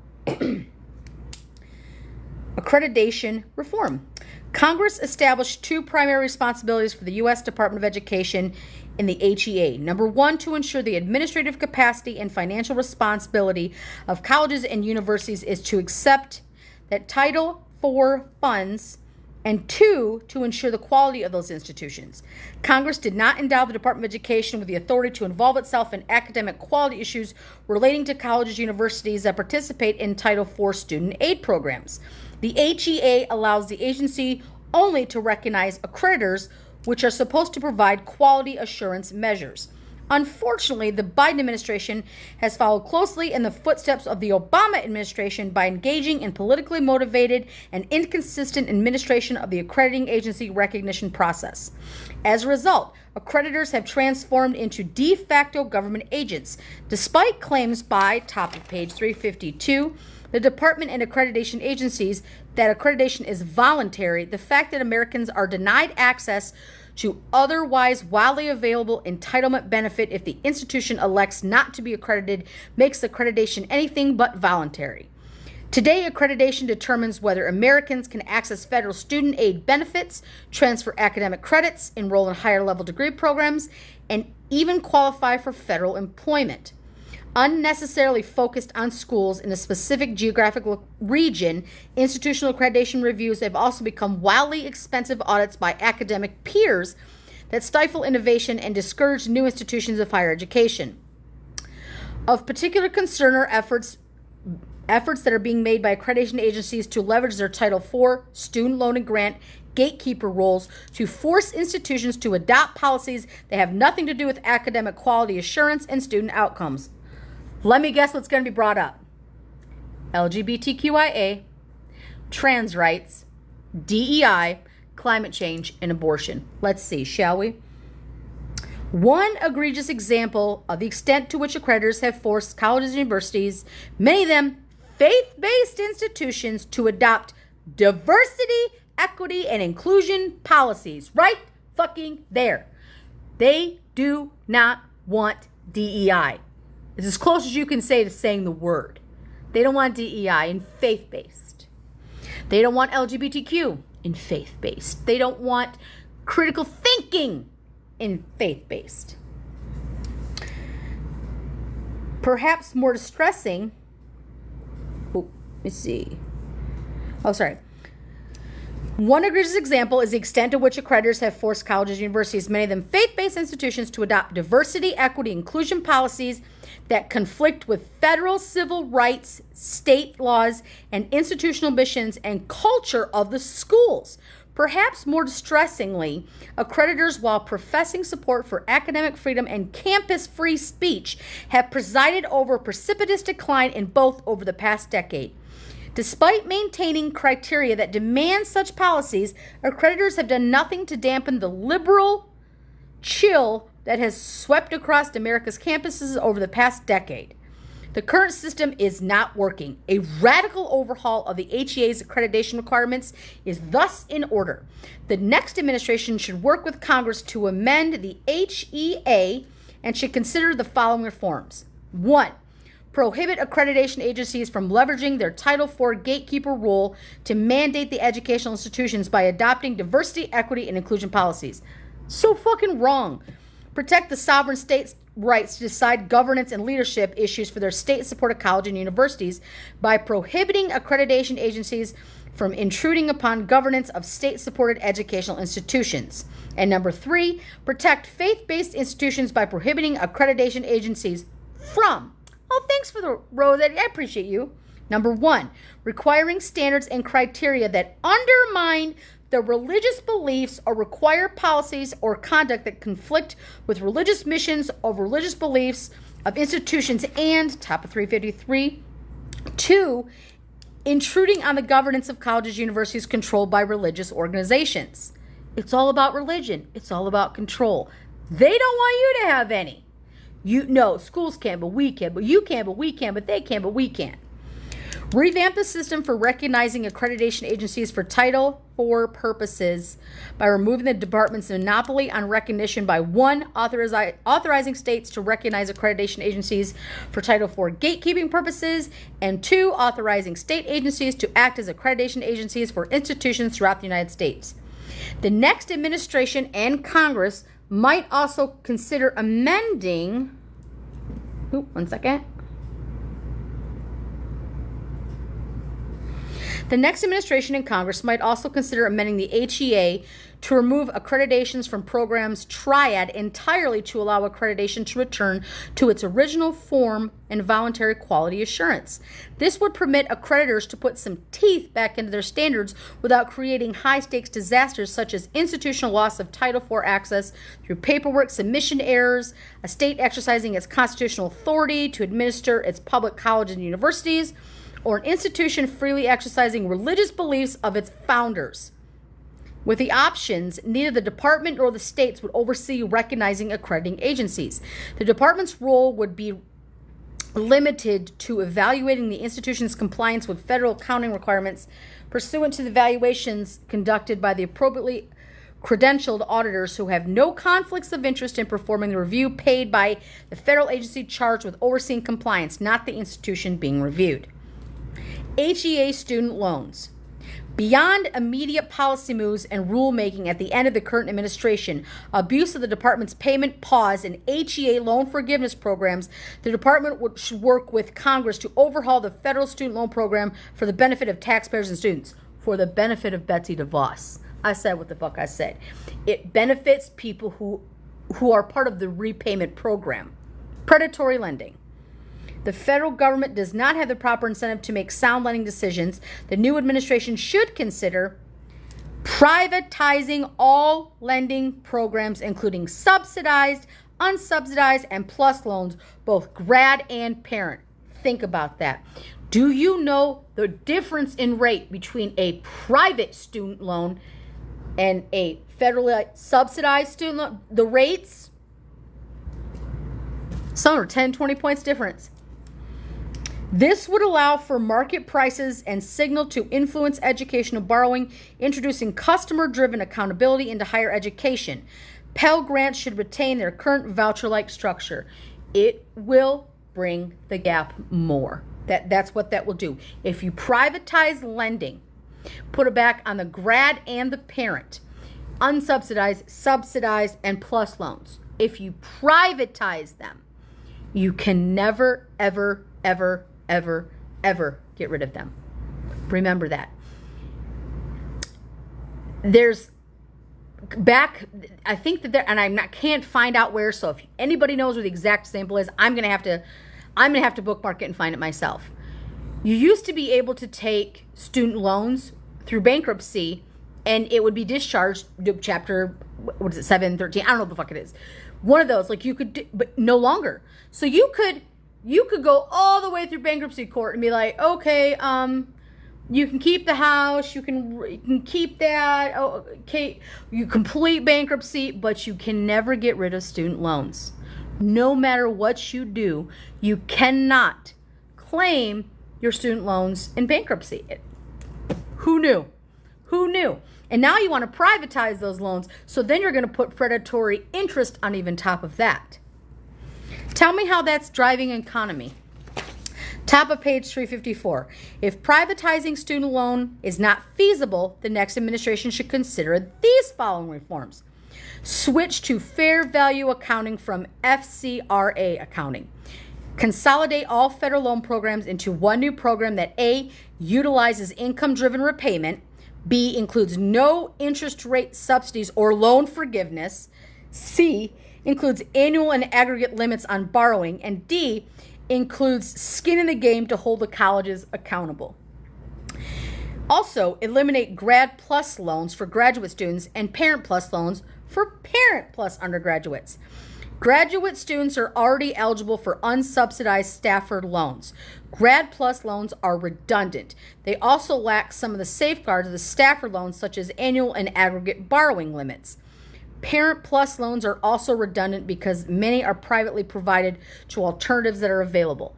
Accreditation reform. Congress established two primary responsibilities for the U.S. Department of Education in the HEA. Number one, to ensure the administrative capacity and financial responsibility of colleges and universities is to accept that Title IV funds, and two, to ensure the quality of those institutions. Congress did not endow the Department of Education with the authority to involve itself in academic quality issues relating to colleges and universities that participate in Title IV student aid programs. The HEA allows the agency only to recognize accreditors, which are supposed to provide quality assurance measures. Unfortunately, the Biden administration has followed closely in the footsteps of the Obama administration by engaging in politically motivated and inconsistent administration of the accrediting agency recognition process. As a result, accreditors have transformed into de facto government agents. Despite claims by, top of page 352, the department and accreditation agencies that accreditation is voluntary, the fact that Americans are denied access to otherwise widely available entitlement benefit if the institution elects not to be accredited makes accreditation anything but voluntary. Today, accreditation determines whether Americans can access federal student aid benefits, transfer academic credits, enroll in higher level degree programs, and even qualify for federal employment. Unnecessarily focused on schools in a specific geographical region, institutional accreditation reviews have also become wildly expensive audits by academic peers that stifle innovation and discourage new institutions of higher education. Of particular concern are efforts that are being made by accreditation agencies to leverage their Title IV, student loan and grant, gatekeeper roles to force institutions to adopt policies that have nothing to do with academic quality assurance and student outcomes. Let me guess what's going to be brought up. LGBTQIA, trans rights, DEI, climate change, and abortion. Let's see, shall we? One egregious example of the extent to which accreditors have forced colleges and universities, many of them faith-based institutions, to adopt diversity, equity, and inclusion policies. Right fucking there. They do not want DEI. It's as close as you can say to saying the word. They don't want DEI in faith-based. They don't want LGBTQ in faith-based. They don't want critical thinking in faith-based. Perhaps more distressing, One egregious example is the extent to which accreditors have forced colleges and universities, many of them faith-based institutions, to adopt diversity, equity, inclusion policies that conflict with federal civil rights, state laws, and institutional missions and culture of the schools. Perhaps more distressingly, accreditors, while professing support for academic freedom and campus free speech, have presided over a precipitous decline in both over the past decade. Despite maintaining criteria that demand such policies, accreditors have done nothing to dampen the liberal chill that has swept across America's campuses over the past decade. The current system is not working. A radical overhaul of the HEA's accreditation requirements is thus in order. The next administration should work with Congress to amend the HEA and should consider the following reforms. 1. Prohibit accreditation agencies from leveraging their Title IV gatekeeper role to mandate the educational institutions by adopting diversity, equity, and inclusion policies. So fucking wrong. Protect the sovereign states' rights to decide governance and leadership issues for their state-supported colleges and universities by prohibiting accreditation agencies from intruding upon governance of state-supported educational institutions. And number 3, protect faith-based institutions by prohibiting accreditation agencies from... Oh, thanks for the rose. I appreciate you. Number 1, requiring standards and criteria that undermine the religious beliefs or require policies or conduct that conflict with religious missions or religious beliefs of institutions. And, top of 353, 2, intruding on the governance of colleges and universities controlled by religious organizations. It's all about religion. It's all about control. They don't want you to have any. No, schools can, but we can. But you can, but we can. But they can, but we can't. Revamp the system for recognizing accreditation agencies for Title IV purposes by removing the department's monopoly on recognition by 1, authorizing states to recognize accreditation agencies for Title IV gatekeeping purposes, and 2, authorizing state agencies to act as accreditation agencies for institutions throughout the United States. The next administration and Congress might also consider amending... The next administration and Congress might also consider amending the HEA to remove accreditations from programs triad entirely to allow accreditation to return to its original form and voluntary quality assurance. This would permit accreditors to put some teeth back into their standards without creating high-stakes disasters such as institutional loss of Title IV access through paperwork submission errors, a state exercising its constitutional authority to administer its public colleges and universities, or an institution freely exercising religious beliefs of its founders. With the options, neither the department nor the states would oversee recognizing accrediting agencies. The department's role would be limited to evaluating the institution's compliance with federal accounting requirements pursuant to the evaluations conducted by the appropriately credentialed auditors who have no conflicts of interest in performing the review paid by the federal agency charged with overseeing compliance, not the institution being reviewed. HEA student loans. Beyond immediate policy moves and rulemaking at the end of the current administration, abuse of the department's payment pause and HEA loan forgiveness programs, the department should work with Congress to overhaul the federal student loan program for the benefit of taxpayers and students. For the benefit of Betsy DeVos. I said what the fuck I said. It benefits people who are part of the repayment program. Predatory lending. The federal government does not have the proper incentive to make sound lending decisions. The new administration should consider privatizing all lending programs, including subsidized, unsubsidized, and plus loans, both grad and parent. Think about that. Do you know the difference in rate between a private student loan and a federally subsidized student loan? The rates, some are 10, 20 points difference. This would allow for market prices and signal to influence educational borrowing, introducing customer-driven accountability into higher education. Pell Grants should retain their current voucher-like structure. It will bring the gap more. That's what that will do. If you privatize lending, put it back on the grad and the parent, unsubsidized, subsidized, and plus loans. If you privatize them, you can never, ever, ever, ever, ever get rid of them. Remember that. There's back, I think that there, and can't find out where, so if anybody knows where the exact sample is, I'm gonna have to bookmark it and find it myself. You used to be able to take student loans through bankruptcy and it would be discharged, chapter, 7, 13, I don't know what the fuck it is. One of those, like you could, but no longer. So you could go all the way through bankruptcy court and be like, okay, you can keep the house, you can keep that, okay, you complete bankruptcy, but you can never get rid of student loans. No matter what you do, you cannot claim your student loans in bankruptcy. Who knew? Who knew? And now you want to privatize those loans, so then you're going to put predatory interest on even top of that. Tell me how that's driving economy. Top of page 354. If privatizing student loan is not feasible, the next administration should consider these following reforms. Switch to fair value accounting from FCRA accounting. Consolidate all federal loan programs into one new program that A, utilizes income-driven repayment, B, includes no interest rate subsidies or loan forgiveness, C, includes annual and aggregate limits on borrowing, and D, includes skin in the game to hold the colleges accountable. Also, eliminate Grad Plus loans for graduate students and Parent Plus loans for Parent Plus undergraduates. Graduate students are already eligible for unsubsidized Stafford loans. Grad Plus loans are redundant. They also lack some of the safeguards of the Stafford loans, such as annual and aggregate borrowing limits. Parent Plus loans are also redundant because many are privately provided to alternatives that are available.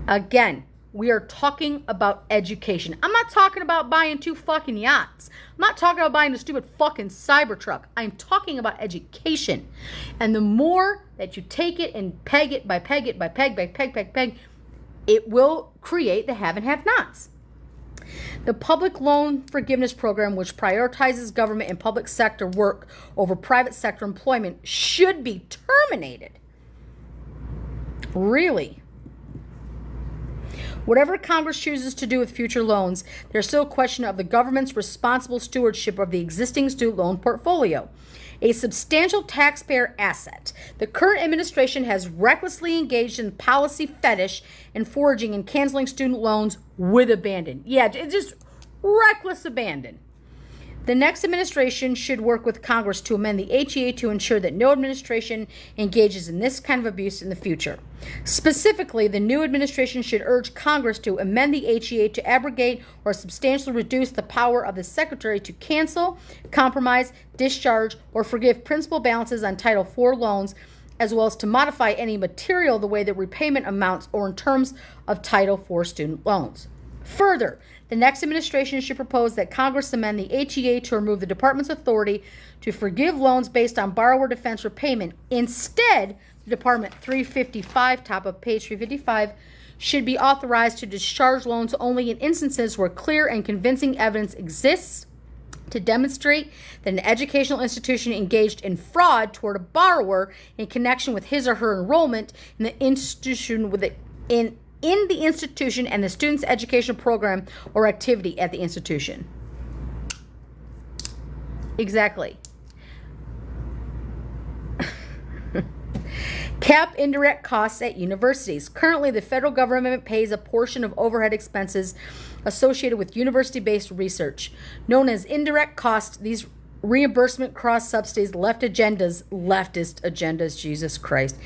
Again, we are talking about education. I'm not talking about buying 2 fucking yachts. I'm not talking about buying a stupid fucking Cybertruck. I'm talking about education. And the more that you take it and peg it by peg it by peg by peg, it will create the have and have-nots. The public loan forgiveness program, which prioritizes government and public sector work over private sector employment, should be terminated. Really? Whatever Congress chooses to do with future loans, there's still a question of the government's responsible stewardship of the existing student loan portfolio. A substantial taxpayer asset. The current administration has recklessly engaged in policy fetish and foraging and canceling student loans with abandon. Yeah, it's just reckless abandon. The next administration should work with Congress to amend the HEA to ensure that no administration engages in this kind of abuse in the future. Specifically, the new administration should urge Congress to amend the HEA to abrogate or substantially reduce the power of the Secretary to cancel, compromise, discharge, or forgive principal balances on Title IV loans, as well as to modify any material the way that repayment amounts or in terms of Title IV student loans. Further, the next administration should propose that Congress amend the HEA to remove the department's authority to forgive loans based on borrower defense repayment. Instead, the Department 355, top of page 355, should be authorized to discharge loans only in instances where clear and convincing evidence exists to demonstrate that an educational institution engaged in fraud toward a borrower in connection with his or her enrollment in the institution in the institution and the student's educational program or activity at the institution. Exactly. Cap indirect costs at universities. Currently, the federal government pays a portion of overhead expenses associated with university-based research. Known as indirect costs, these reimbursement cross subsidies leftist agendas, Jesus Christ,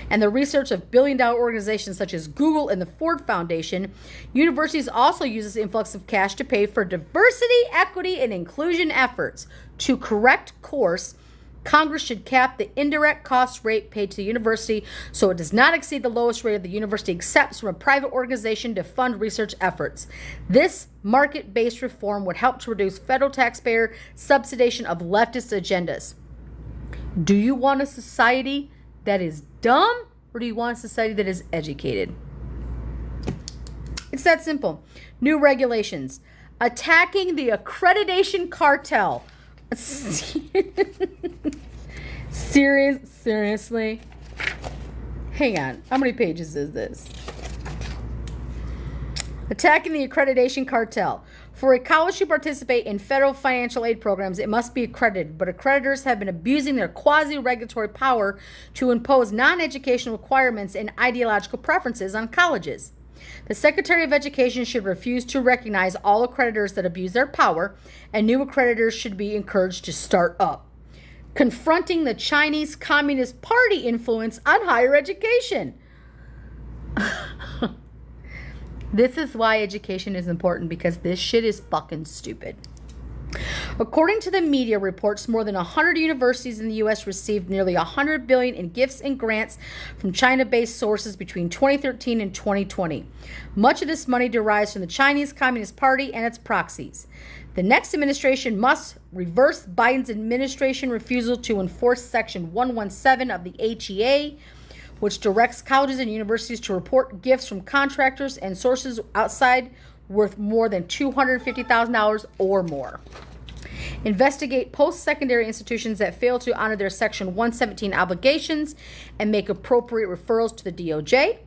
and the research of billion-dollar organizations such as Google and the Ford Foundation. Universities also use this influx of cash to pay for diversity, equity, and inclusion efforts. To correct course, Congress should cap the indirect cost rate paid to the university so it does not exceed the lowest rate the university accepts from a private organization to fund research efforts. This market-based reform would help to reduce federal taxpayer subsidization of leftist agendas. Do you want a society that is dumb, or do you want a society that is educated? It's that simple. New regulations. Attacking the accreditation cartel. Seriously? Hang on. How many pages is this? Attacking the accreditation cartel. For a college to participate in federal financial aid programs, it must be accredited, but accreditors have been abusing their quasi-regulatory power to impose non-educational requirements and ideological preferences on colleges. The Secretary of Education should refuse to recognize all accreditors that abuse their power, and new accreditors should be encouraged to start up. Confronting the Chinese Communist Party influence on higher education. This is why education is important, because this shit is fucking stupid. According to the media reports, more than 100 universities in the U.S. received nearly $100 billion in gifts and grants from China-based sources between 2013 and 2020. Much of this money derives from the Chinese Communist Party and its proxies. The next administration must reverse Biden's administration refusal to enforce Section 117 of the HEA, which directs colleges and universities to report gifts from contractors and sources outside worth more than $250,000 or more. Investigate post-secondary institutions that fail to honor their Section 117 obligations and make appropriate referrals to the DOJ.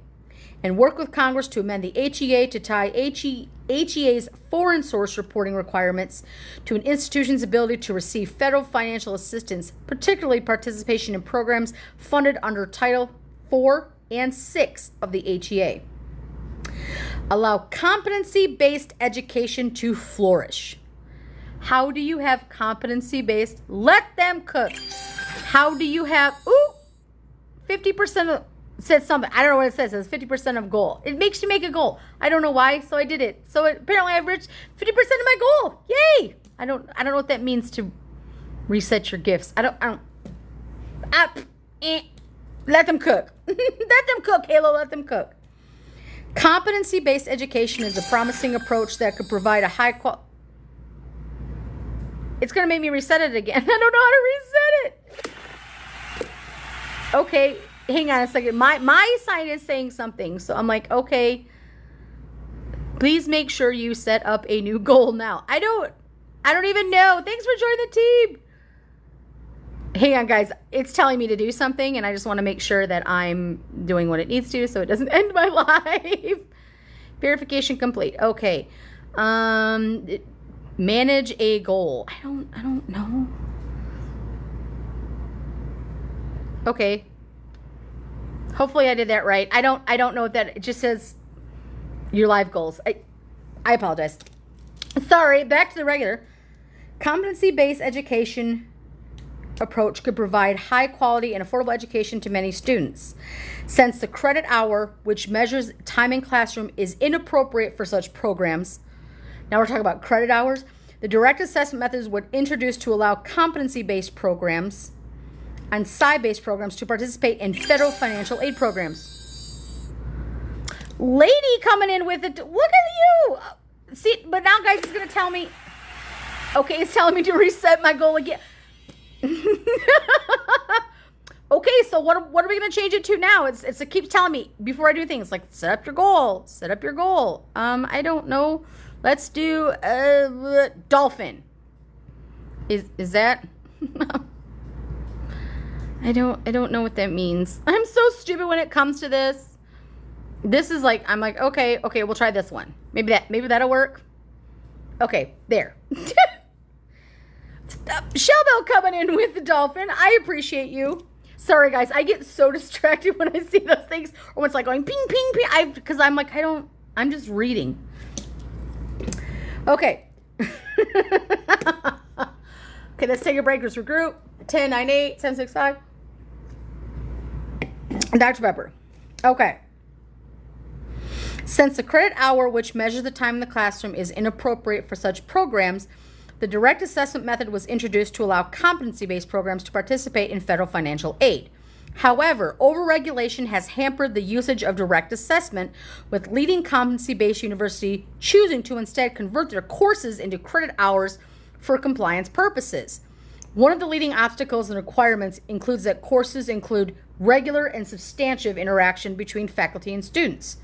And work with Congress to amend the HEA to tie HEA's foreign source reporting requirements to an institution's ability to receive federal financial assistance, particularly participation in programs funded under Title 4 and 6 of the HEA. Allow competency-based education to flourish. How do you have competency-based? Let them cook. How do you have, 50% of, says something. I don't know what it says. It says 50% of goal. It makes you make a goal. I don't know why, so I did it. So apparently I've reached 50% of my goal. Yay! I don't know what that means to reset your gifts. Let them cook. Let them cook, Halo. Let them cook. Competency-based education is a promising approach that could provide a high quality. It's going to make me reset it again. I don't know how to reset it. Okay, hang on a second. My side is saying something, so I'm like, okay, please make sure you set up a new goal now. I don't even know. Thanks for joining the team. Hang on, guys. It's telling me to do something, and I just want to make sure that I'm doing what it needs to so it doesn't end my life. Verification complete. Okay. Manage a goal. I don't know. Okay. Hopefully I did that right. I don't know if that, it just says your live goals. I apologize. Sorry, back to the regular. Competency-based education approach could provide high quality and affordable education to many students. Since the credit hour, which measures time in classroom, is inappropriate for such programs, now we're talking about credit hours, the direct assessment methods would introduce to allow competency-based programs and SCI-based programs to participate in federal financial aid programs. Lady coming in with it. Look at you. See, but now, guys, it's going to tell me. Okay, it's telling me to reset my goal again. Okay, so what are we going to change it to now? It keeps telling me before I do things like set up your goal. Set up your goal. I don't know. Let's do dolphin. Is that? I don't know what that means. I'm so stupid when it comes to this. This is like, I'm like, okay, we'll try this one. Maybe that'll work. Okay, there. Shell Bell coming in with the dolphin. I appreciate you. Sorry guys, I get so distracted when I see those things, or when it's like going ping ping ping. Because I'm like, I'm just reading. Okay. Okay, let's take a break. Let's regroup. 10, 9, 8, 7, 6, 5. Dr. Pepper. Okay. Since the credit hour, which measures the time in the classroom, is inappropriate for such programs, the direct assessment method was introduced to allow competency-based programs to participate in federal financial aid. However, overregulation has hampered the usage of direct assessment, with leading competency-based universities choosing to instead convert their courses into credit hours for compliance purposes. One of the leading obstacles and requirements includes that courses include regular and substantive interaction between faculty and students.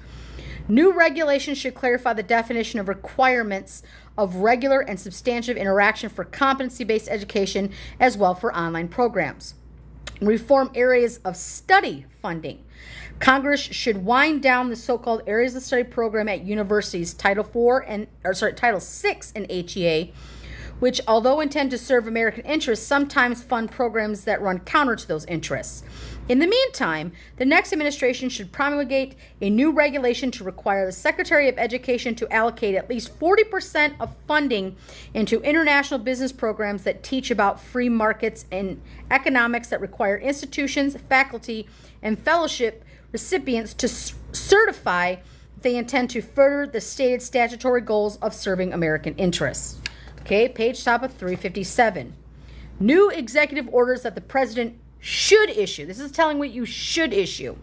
New regulations should clarify the definition of requirements of regular and substantive interaction for competency-based education, as well for online programs. Reform areas of study funding. Congress should wind down the so-called areas of study program at universities, Title VI in HEA, which, although intend to serve American interests, sometimes fund programs that run counter to those interests. In the meantime, the next administration should promulgate a new regulation to require the Secretary of Education to allocate at least 40% of funding into international business programs that teach about free markets and economics that require institutions, faculty, and fellowship recipients to certify that they intend to further the stated statutory goals of serving American interests. Okay, page top of 357. New executive orders that the president should issue. This is telling what you should issue.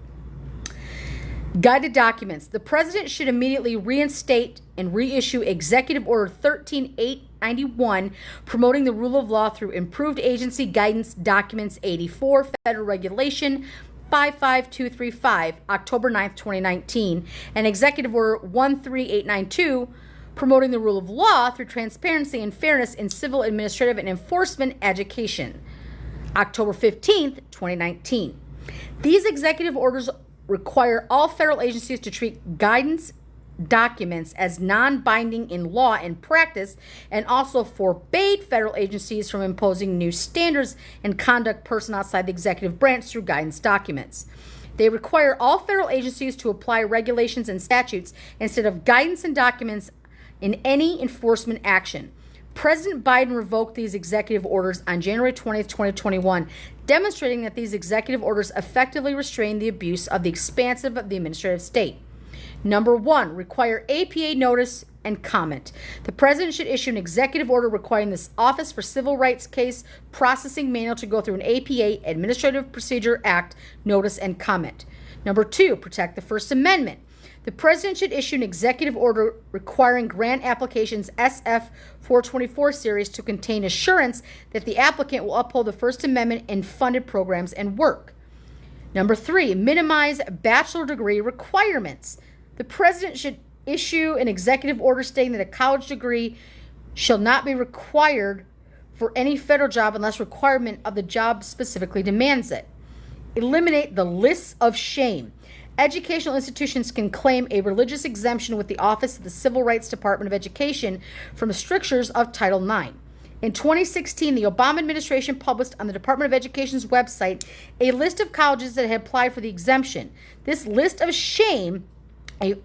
Guided documents. The president should immediately reinstate and reissue Executive Order 13891, promoting the rule of law through improved agency guidance documents 84, Federal Regulation 55235, October 9th, 2019, and Executive Order 13892, promoting the rule of law through transparency and fairness in civil, administrative, and enforcement education, October 15th, 2019. These executive orders require all federal agencies to treat guidance documents as non-binding in law and practice, and also forbade federal agencies from imposing new standards and conduct person outside the executive branch through guidance documents. They require all federal agencies to apply regulations and statutes instead of guidance and documents in any enforcement action. President Biden revoked these executive orders on January 20th, 2021, demonstrating that these executive orders effectively restrain the abuse of the expansive of the administrative state. Number 1, require APA notice and comment. The president should issue an executive order requiring this Office for Civil Rights Case Processing Manual to go through an APA Administrative Procedure Act notice and comment. Number 2, protect the First Amendment. The president should issue an executive order requiring grant applications SF 424 series to contain assurance that the applicant will uphold the First Amendment in funded programs and work. Number 3, minimize bachelor degree requirements. The president should issue an executive order stating that a college degree shall not be required for any federal job unless requirement of the job specifically demands it. Eliminate the lists of shame. Educational institutions can claim a religious exemption with the Office of the Civil Rights Department of Education from the strictures of Title IX. In 2016, the Obama administration published on the Department of Education's website a list of colleges that had applied for the exemption. This list of shame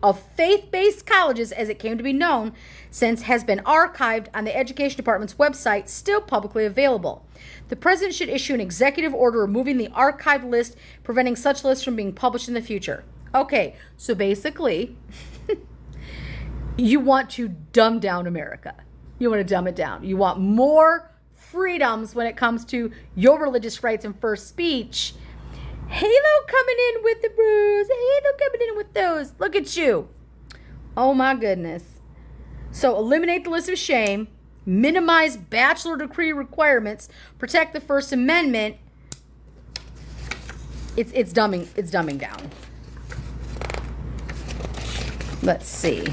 of faith-based colleges, as it came to be known, since has been archived on the Education Department's website, still publicly available. The president should issue an executive order removing the archived list, preventing such lists from being published in the future. Okay, so basically, you want to dumb down America. You want to dumb it down. You want more freedoms when it comes to your religious rights and first speech. Halo coming in with the brews. Halo coming in with those. Look at you. Oh my goodness. So eliminate the list of shame, minimize bachelor degree requirements, protect the First Amendment, it's dumbing down. Let's see.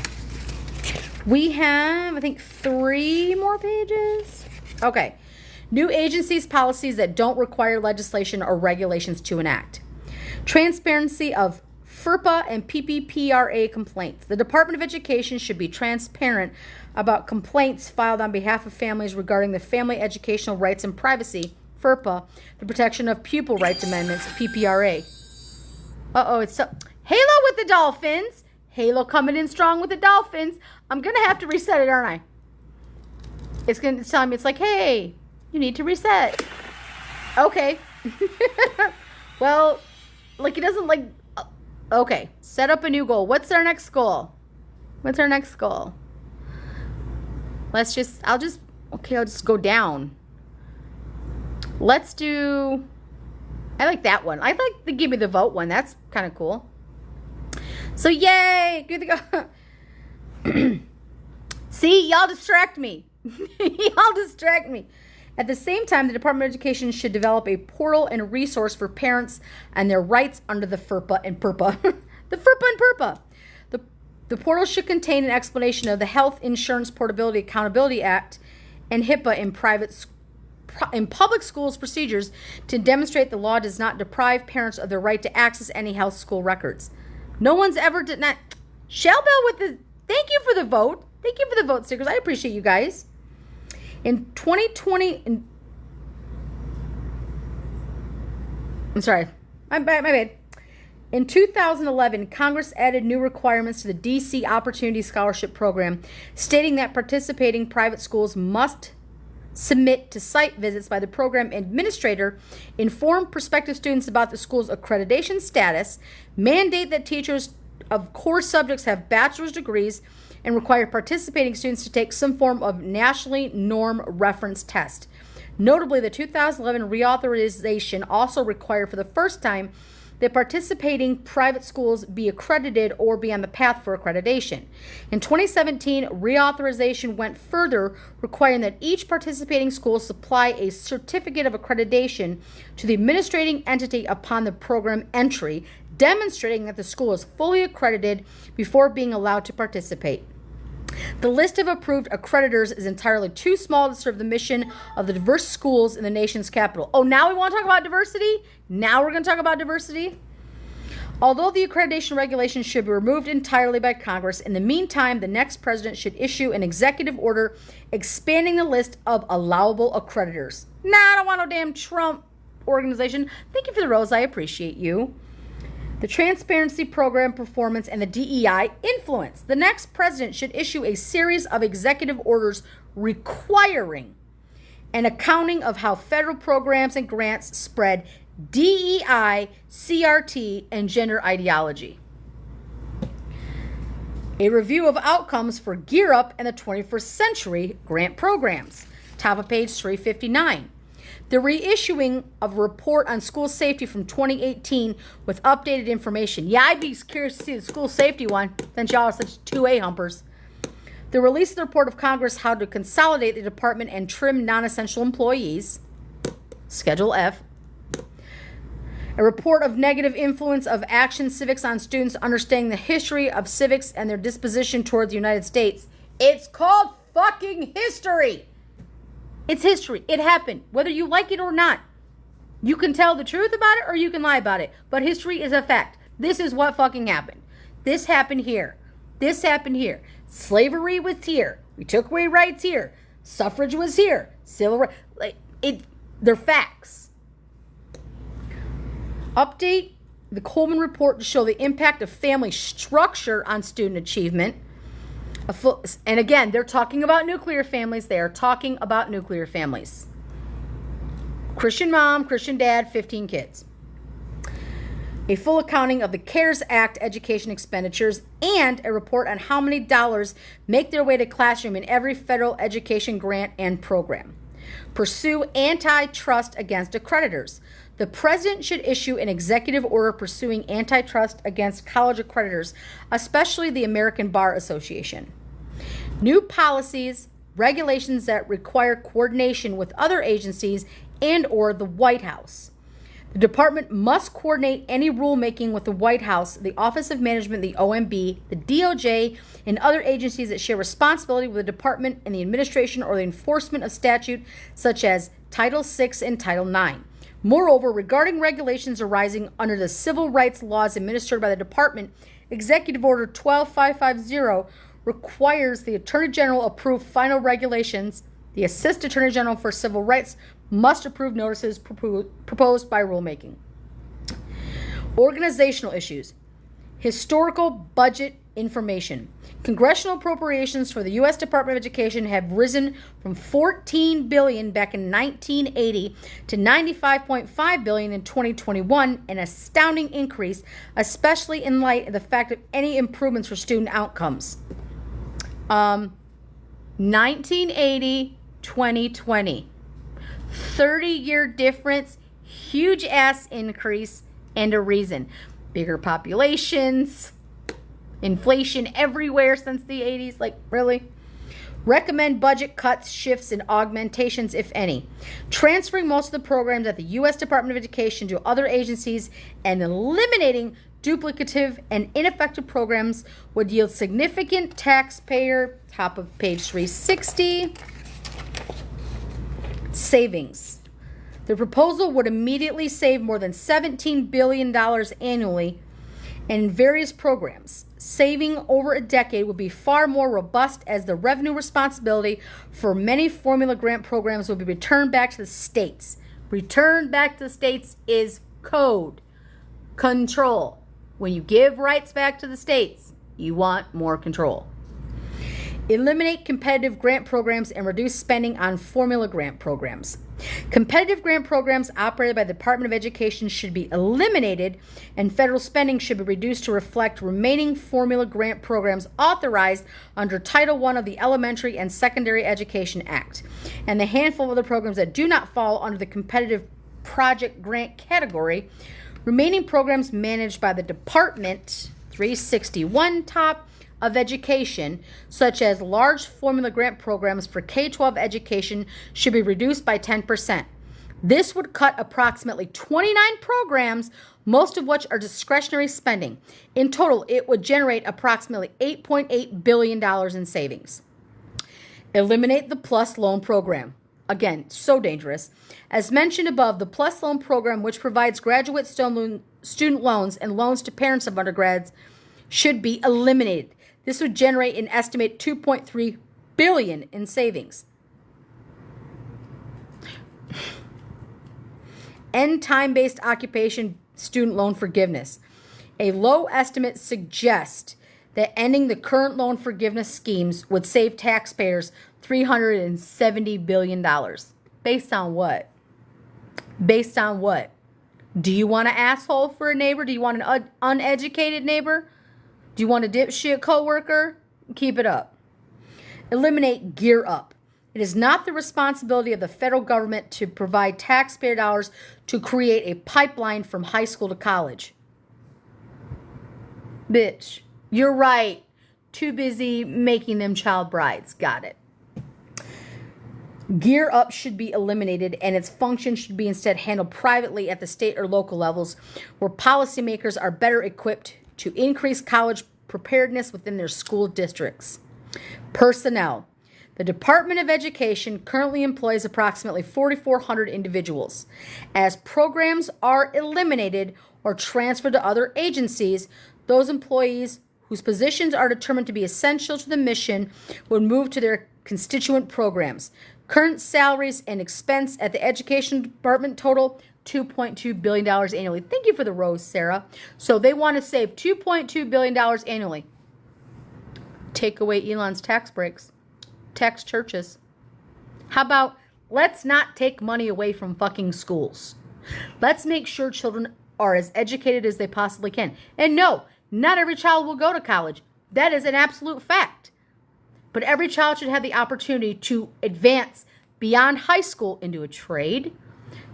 We have, I think, 3 more pages. Okay. New agencies' policies that don't require legislation or regulations to enact. Transparency of FERPA and PPPRA complaints. The Department of Education should be transparent about complaints filed on behalf of families regarding the Family Educational Rights and Privacy, FERPA, the Protection of Pupil Rights Amendments, PPRA. Uh-oh, it's so... Halo with the Dolphins. Halo coming in strong with the Dolphins. I'm going to have to reset it, aren't I? It's going to tell me, it's like, hey, you need to reset. Okay. Well, like, it doesn't, like... Okay, set up a new goal. What's our next goal? What's our next goal? I'll just go down. Let's do... I like that one. I like the Give Me the Vote one. That's kind of cool. So, yay! Give me the go. See, y'all distract me. Y'all distract me. At the same time, the Department of Education should develop a portal and a resource for parents and their rights under the FERPA and PERPA. The FERPA and PERPA. The portal should contain an explanation of the Health Insurance Portability Accountability Act and HIPAA in public schools procedures to demonstrate the law does not deprive parents of their right to access any health school records. No one's ever did not. Shell Bell with the... Thank you for the vote. Thank you for the vote stickers. I appreciate you guys. In 2020... I'm sorry. My bad. In 2011, Congress added new requirements to the DC Opportunity Scholarship Program, stating that participating private schools must submit to site visits by the program administrator, inform prospective students about the school's accreditation status, mandate that teachers of core subjects have bachelor's degrees, and require participating students to take some form of nationally norm reference test. Notably, the 2011 reauthorization also required for the first time that participating private schools be accredited or be on the path for accreditation. In 2017, reauthorization went further, requiring that each participating school supply a certificate of accreditation to the administrating entity upon the program entry, demonstrating that the school is fully accredited before being allowed to participate. The list of approved accreditors is entirely too small to serve the mission of the diverse schools in the nation's capital. Oh, now we want to talk about diversity? Now we're going to talk about diversity? Although the accreditation regulations should be removed entirely by Congress, in the meantime, the next president should issue an executive order expanding the list of allowable accreditors. Nah, I don't want no damn Trump organization. Thank you for the rose. I appreciate you. The Transparency Program Performance and the DEI Influence. The next president should issue a series of executive orders requiring an accounting of how federal programs and grants spread DEI, CRT, and gender ideology. A review of outcomes for Gear Up and the 21st Century grant programs. Top of page 359. The reissuing of a report on school safety from 2018 with updated information. Yeah, I'd be curious to see the school safety one, since y'all are such 2A humpers. The release of the report of Congress how to consolidate the department and trim non-essential employees. Schedule F. A report of negative influence of action civics on students understanding the history of civics and their disposition toward the United States. It's called fucking history. It's history. It happened, whether you like it or not. You can tell the truth about it or you can lie about it. But history is a fact. This is what fucking happened. This happened here. This happened here. Slavery was here. We took away rights here. Suffrage was here. Civil rights. They're facts. Update the Coleman Report to show the impact of family structure on student achievement. And again, they're talking about nuclear families. They are talking about nuclear families. Christian mom, Christian dad, 15 kids. A full accounting of the CARES Act education expenditures and a report on how many dollars make their way to classroom in every federal education grant and program. Pursue antitrust against accreditors. The president should issue an executive order pursuing antitrust against college accreditors, especially the American Bar Association. New policies, regulations that require coordination with other agencies and or the White House. The department must coordinate any rulemaking with the White House, the Office of Management, the OMB, the DOJ, and other agencies that share responsibility with the department in the administration or the enforcement of statute such as Title VI and Title IX. Moreover, regarding regulations arising under the civil rights laws administered by the department, Executive Order 12550 requires the Attorney General approve final regulations. The Assistant Attorney General for Civil Rights must approve notices proposed by rulemaking. Organizational issues. Historical budget information. Congressional appropriations for the U.S. Department of Education have risen from $14 billion back in 1980 to $95.5 billion in 2021, an astounding increase, especially in light of the fact of any improvements for student outcomes. 1980, 2020. 30-year difference, huge ass increase, and a reason. Bigger populations, inflation everywhere since the 80s, like really? Recommend budget cuts, shifts, and augmentations, if any. Transferring most of the programs at the U.S. Department of Education to other agencies and eliminating duplicative and ineffective programs would yield significant taxpayer, top of page 360, savings. The proposal would immediately save more than $17 billion annually in various programs. Saving over a decade would be far more robust as the revenue responsibility for many formula grant programs would be returned back to the states. Returned back to the states is code control. When you give rights back to the states, you want more control. Eliminate competitive grant programs and reduce spending on formula grant programs. Competitive grant programs operated by the Department of Education should be eliminated, and federal spending should be reduced to reflect remaining formula grant programs authorized under Title I of the Elementary and Secondary Education Act, and the handful of other programs that do not fall under the competitive project grant category. Remaining programs managed by the Department, 361 top, of Education, such as large formula grant programs for K-12 education, should be reduced by 10%. This would cut approximately 29 programs, most of which are discretionary spending. In total, it would generate approximately $8.8 billion in savings. Eliminate the PLUS loan program. Again, so dangerous. As mentioned above, the PLUS loan program, which provides graduate student loans and loans to parents of undergrads, should be eliminated. This would generate an estimated $2.3 billion in savings. End time-based occupation student loan forgiveness. A low estimate suggests that ending the current loan forgiveness schemes would save taxpayers $370 billion. Based on what? Based on what? Do you want an asshole for a neighbor? Do you want an uneducated neighbor? Do you want a dipshit coworker? Keep it up. Eliminate Gear Up. It is not the responsibility of the federal government to provide taxpayer dollars to create a pipeline from high school to college. Bitch, you're right. Too busy making them child brides. Got it. Gear Up should be eliminated, and its function should be instead handled privately at the state or local levels, where policymakers are better equipped to increase college preparedness within their school districts. Personnel. The Department of Education currently employs approximately 4,400 individuals. As programs are eliminated or transferred to other agencies, those employees whose positions are determined to be essential to the mission would move to their constituent programs. Current salaries and expense at the Education Department total $2.2 billion annually. Thank you for the rose, Sarah. So they want to save $2.2 billion annually. Take away Elon's tax breaks. Tax churches. How about let's not take money away from fucking schools. Let's make sure children are as educated as they possibly can. And no, not every child will go to college. That is an absolute fact. But every child should have the opportunity to advance beyond high school into a trade.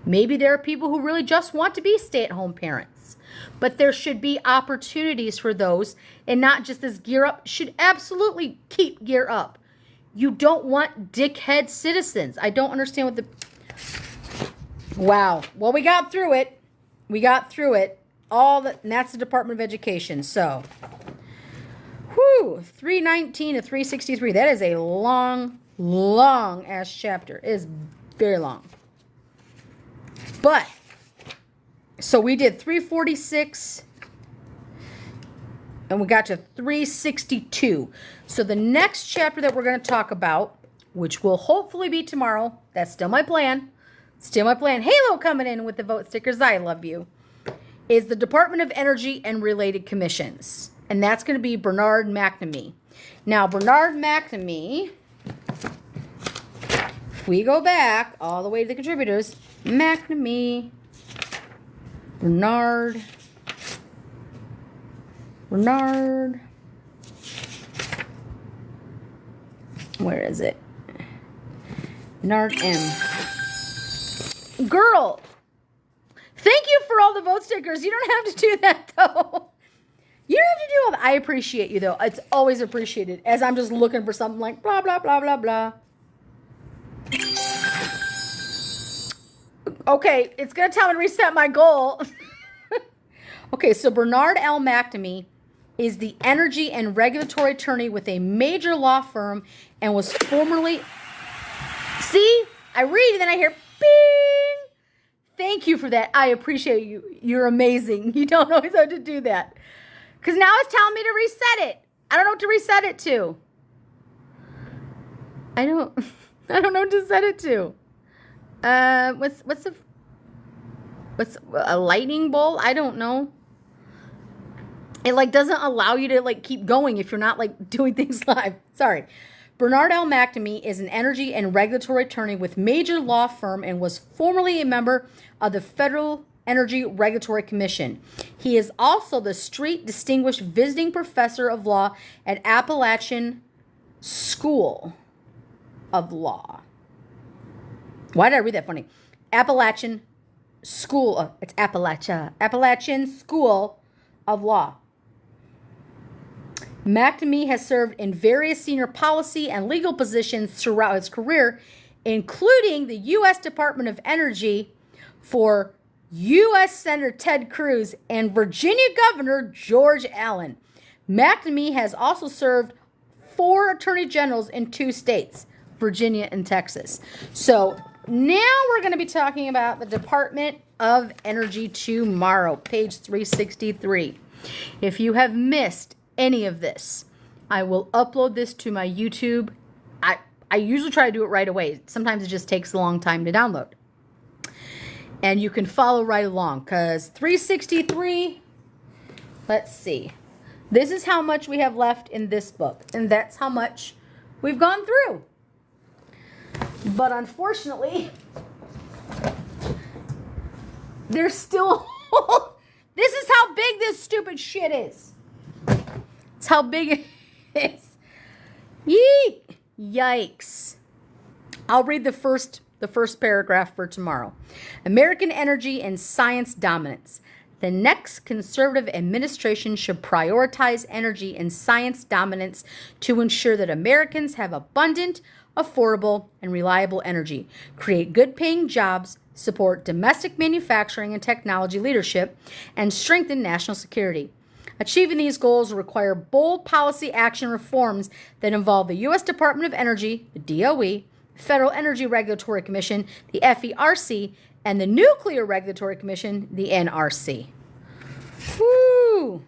Maybe there are people who really just want to be stay-at-home parents. But there should be opportunities for those, and not just this Gear Up. Should absolutely keep Gear Up. You don't want dickhead citizens. I don't understand what the... Wow. Well, we got through it. we got through it. And that's the Department of Education. So, 319 to 363. That is a long, long ass chapter. It is very long. But, so we did 346 and we got to 362. So the next chapter that we're going to talk about, which will hopefully be tomorrow, that's still my plan. Still my plan. Halo coming in with the vote stickers. I love you. Is the Department of Energy and Related Commissions. And that's going to be Bernard McNamee. Now, Bernard McNamee, if we go back all the way to the contributors, McNamee, Bernard, where is it? Bernard M. Girl, thank you for all the vote stickers. You don't have to do that, though. You don't have to do all that. I appreciate you, though. It's always appreciated, as I'm just looking for something like blah, blah, blah, blah, blah. Okay, it's going to tell me to reset my goal. Okay, so Bernard L. McNamee is the energy and regulatory attorney with a major law firm and was formerly... See? I read and then I hear bing. Thank you for that. I appreciate you. You're amazing. You don't always have to do that. Because now it's telling me to reset it. I don't know what to reset it to. I don't know what to set it to. What's a lightning bolt? I don't know. It like doesn't allow you to like keep going if you're not like doing things live. Sorry. Bernard L. McNamee is an energy and regulatory attorney with major law firm and was formerly a member of the Federal Energy Regulatory Commission. He is also the Street Distinguished Visiting Professor of Law at Appalachian School of Law. Why did I read that funny? Appalachian School. It's Appalachia. Appalachian School of Law. McNamee has served in various senior policy and legal positions throughout his career, including the U.S. Department of Energy for U.S. Senator Ted Cruz and Virginia Governor George Allen. McNamee has also served 4 attorney generals in 2 states, Virginia and Texas. So now we're going to be talking about the Department of Energy tomorrow, page 363. If you have missed any of this, I will upload this to my YouTube. I usually try to do it right away. Sometimes it just takes a long time to download. And you can follow right along because 363, let's see. This is how much we have left in this book. And that's how much we've gone through. But unfortunately, there's still... This is how big this stupid shit is. It's how big it is. Yeet. Yikes. I'll read the first paragraph for tomorrow. American energy and science dominance. The next conservative administration should prioritize energy and science dominance to ensure that Americans have abundant, affordable, and reliable energy, create good-paying jobs, support domestic manufacturing and technology leadership, and strengthen national security. Achieving these goals will require bold policy action reforms that involve the U.S. Department of Energy, the DOE, Federal Energy Regulatory Commission, the FERC, and the Nuclear Regulatory Commission, the NRC. Woo!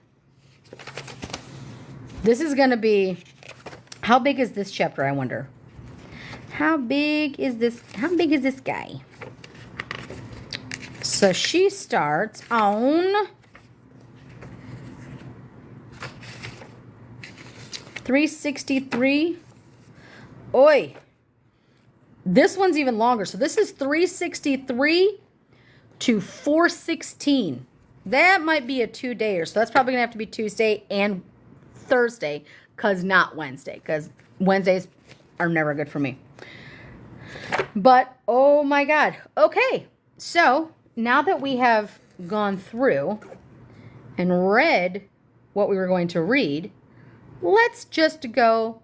This is going to be... How big is this chapter, I wonder? How big is this guy? So she starts on 363. Oi. This one's even longer. So this is 363 to 416. That might be a 2-dayer. So that's probably going to have to be Tuesday and Thursday, because not Wednesday, because Wednesdays are never good for me. But, oh my God. Okay. So now that we have gone through and read what we were going to read, let's just go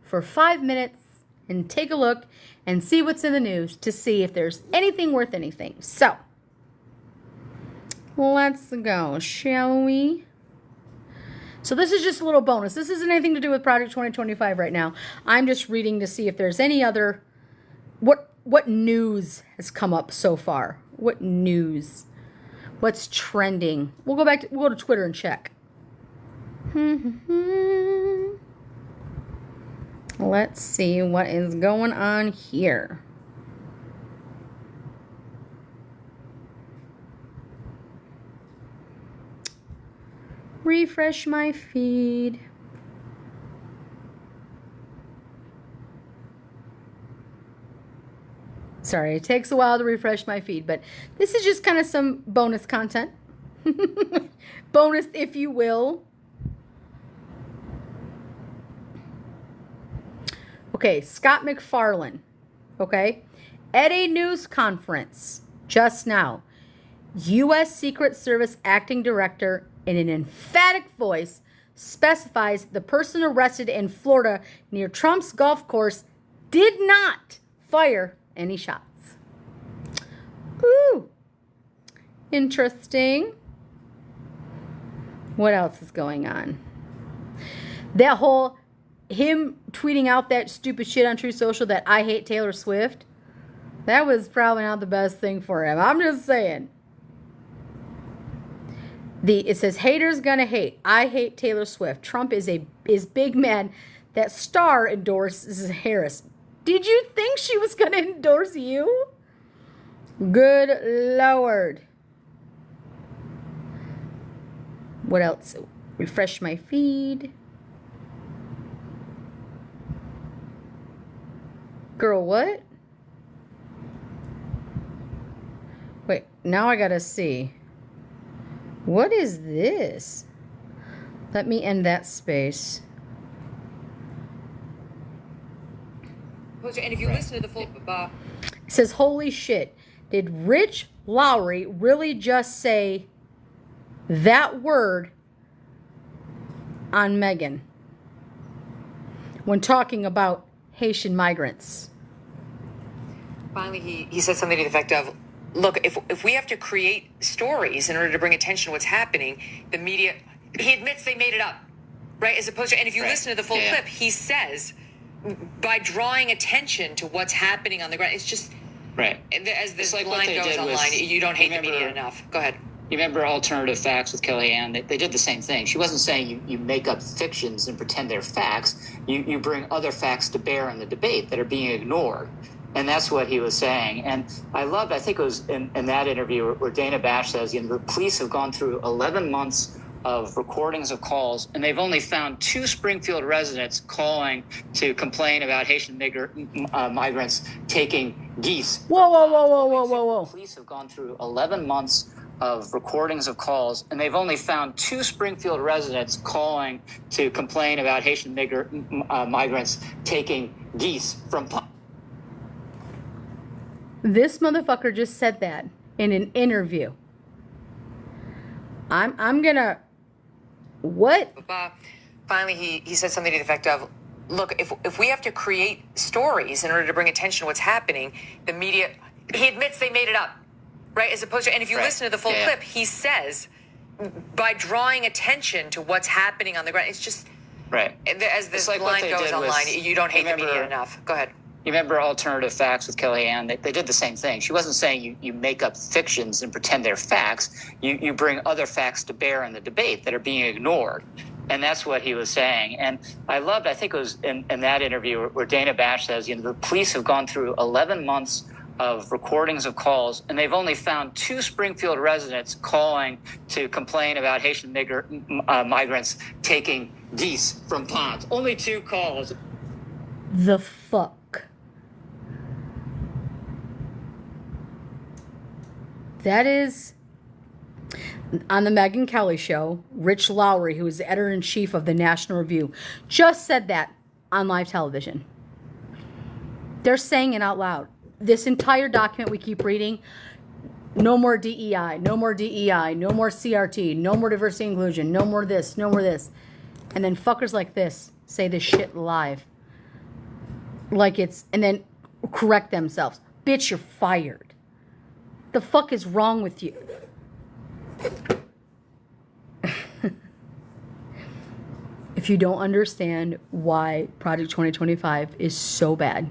for 5 minutes and take a look and see what's in the news to see if there's anything worth anything. So, Let's go, shall we? So this is just a little bonus. This isn't anything to do with Project 2025 right now. I'm just reading to see if there's any other... What news has come up so far? What news? What's trending? We'll go to Twitter and check. Let's see what is going on here. Refresh my feed. Sorry, it takes a while to refresh my feed, but this is just kind of some bonus content. Bonus, if you will. Okay, Scott McFarlane. Okay, at a news conference just now, U.S. Secret Service acting director, in an emphatic voice, specifies the person arrested in Florida near Trump's golf course did not fire any shots. Ooh, interesting. What else is going on? That whole him tweeting out that stupid shit on Truth Social that I hate Taylor Swift, that was probably not the best thing for him. I'm just saying. It says haters gonna hate. I hate Taylor Swift. Trump is big mad that Starr endorses Harris. Did you think she was gonna endorse you? Good Lord. What else? Refresh my feed. Girl, what? Wait, now I gotta see. What is this? Let me end that space. And if you listen to the full... It says, holy shit. Did Rich Lowry really just say that word on Meghan when talking about Haitian migrants? Finally, he said something to the effect of, look, if we have to create stories in order to bring attention to what's happening, the media... He admits they made it up, right? As opposed to... And if you listen to the full clip, he says... by drawing attention to what's happening on the ground. It's just... Right. As this line goes online, you don't hate the media enough. Go ahead. You remember Alternative Facts with Kellyanne? They did the same thing. She wasn't saying you make up fictions and pretend they're facts. You bring other facts to bear in the debate that are being ignored. And that's what he was saying. And I think it was in that interview where Dana Bash says, the police have gone through 11 months of recordings of calls, and they've only found 2 Springfield residents calling to complain about Haitian migrants taking geese. Whoa. Police have gone through 11 months of recordings of calls, and they've only found 2 Springfield residents calling to complain about Haitian migrants taking geese from... This motherfucker just said that in an interview. I'm gonna... What? Finally, he said something to the effect of, look, if we have to create stories in order to bring attention to what's happening, the media... He admits they made it up, right? As opposed to... And if you listen to the full clip, he says, by drawing attention to what's happening on the ground, it's just... Right. As this line goes online, you don't hate the media enough. Go ahead. You remember Alternative Facts with Kellyanne? They did the same thing. She wasn't saying you make up fictions and pretend they're facts. You bring other facts to bear in the debate that are being ignored. And that's what he was saying. And I think it was in that interview where Dana Bash says, the police have gone through 11 months of recordings of calls, and they've only found 2 Springfield residents calling to complain about Haitian migrants taking geese from ponds. Only 2 calls. The fuck? That is, on the Megyn Kelly show, Rich Lowry, who is the editor-in-chief of the National Review, just said that on live television. They're saying it out loud. This entire document we keep reading, no more DEI, no more DEI, no more CRT, no more diversity and inclusion, no more this, no more this. And then fuckers like this say this shit live. Like it's, and then correct themselves. Bitch, you're fired. The fuck is wrong with you? If you don't understand why Project 2025 is so bad,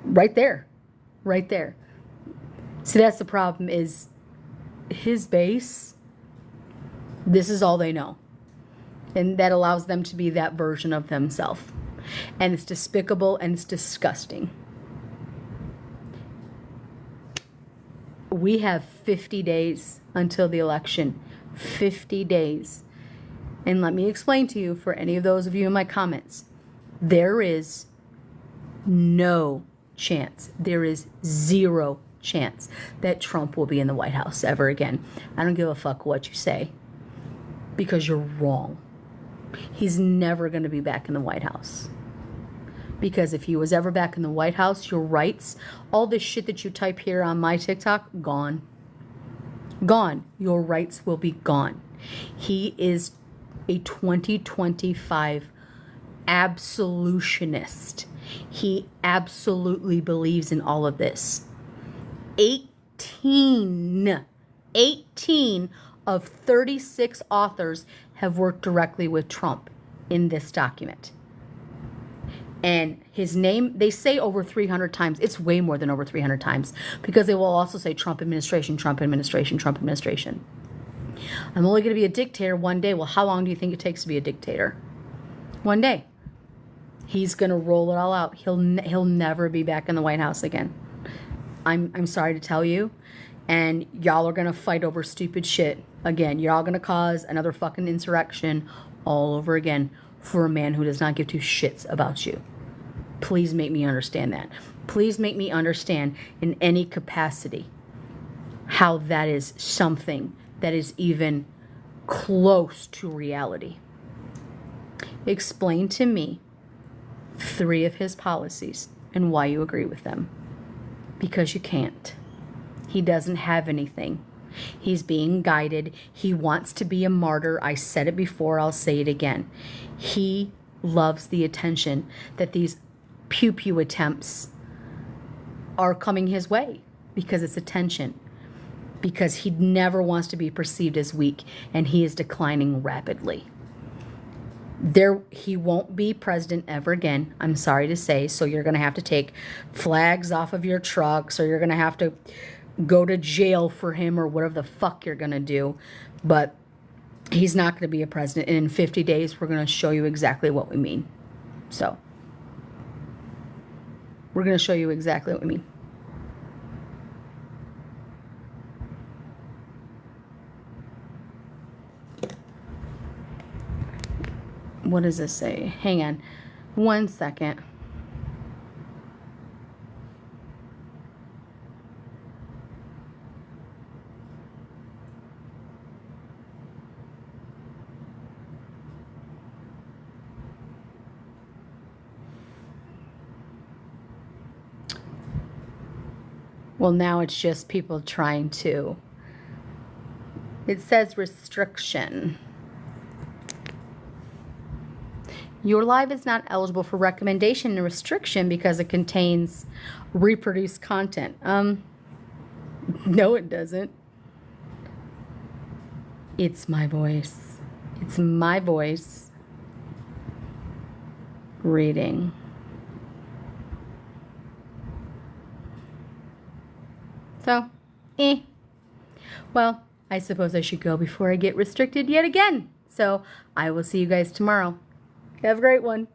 right there, right there. See, that's the problem, is his base, this is all they know. And that allows them to be that version of themselves. And it's despicable and it's disgusting. We have 50 days until the election. 50 days. And let me explain to you, for any of those of you in my comments, there is no chance, there is zero chance that Trump will be in the White House ever again. I don't give a fuck what you say, because you're wrong. He's never going to be back in the White House. Because if he was ever back in the White House, your rights, all this shit that you type here on my TikTok, gone. Gone. Your rights will be gone. He is a 2025 absolutionist. He absolutely believes in all of this. 18 of 36 authors have worked directly with Trump in this document. And his name, they say over 300 times. It's way more than over 300 times, because they will also say Trump administration, Trump administration, Trump administration. I'm only going to be a dictator one day. Well, how long do you think it takes to be a dictator? One day. He's going to roll it all out. He'll never be back in the White House again. I'm sorry to tell you. And y'all are going to fight over stupid shit again. You're all going to cause another fucking insurrection all over again for a man who does not give two shits about you. Please make me understand that. Please make me understand in any capacity how that is something that is even close to reality. Explain to me 3 of his policies and why you agree with them. Because you can't. He doesn't have anything. He's being guided. He wants to be a martyr. I said it before. I'll say it again. He loves the attention that these pew-pew attempts are coming his way, because it's attention. Because he never wants to be perceived as weak, and he is declining rapidly. He won't be president ever again, I'm sorry to say, so you're going to have to take flags off of your trucks, or you're going to have to go to jail for him, or whatever the fuck you're going to do. But he's not going to be a president, and in 50 days, we're going to show you exactly what we mean. So, we're going to show you exactly what we mean. What does this say? Hang on 1 second. Well, now it's just people trying to. It says restriction. Your live is not eligible for recommendation and restriction because it contains reproduced content. No, it doesn't. It's my voice. It's my voice reading. So, well, I suppose I should go before I get restricted yet again. So, I will see you guys tomorrow. Have a great one.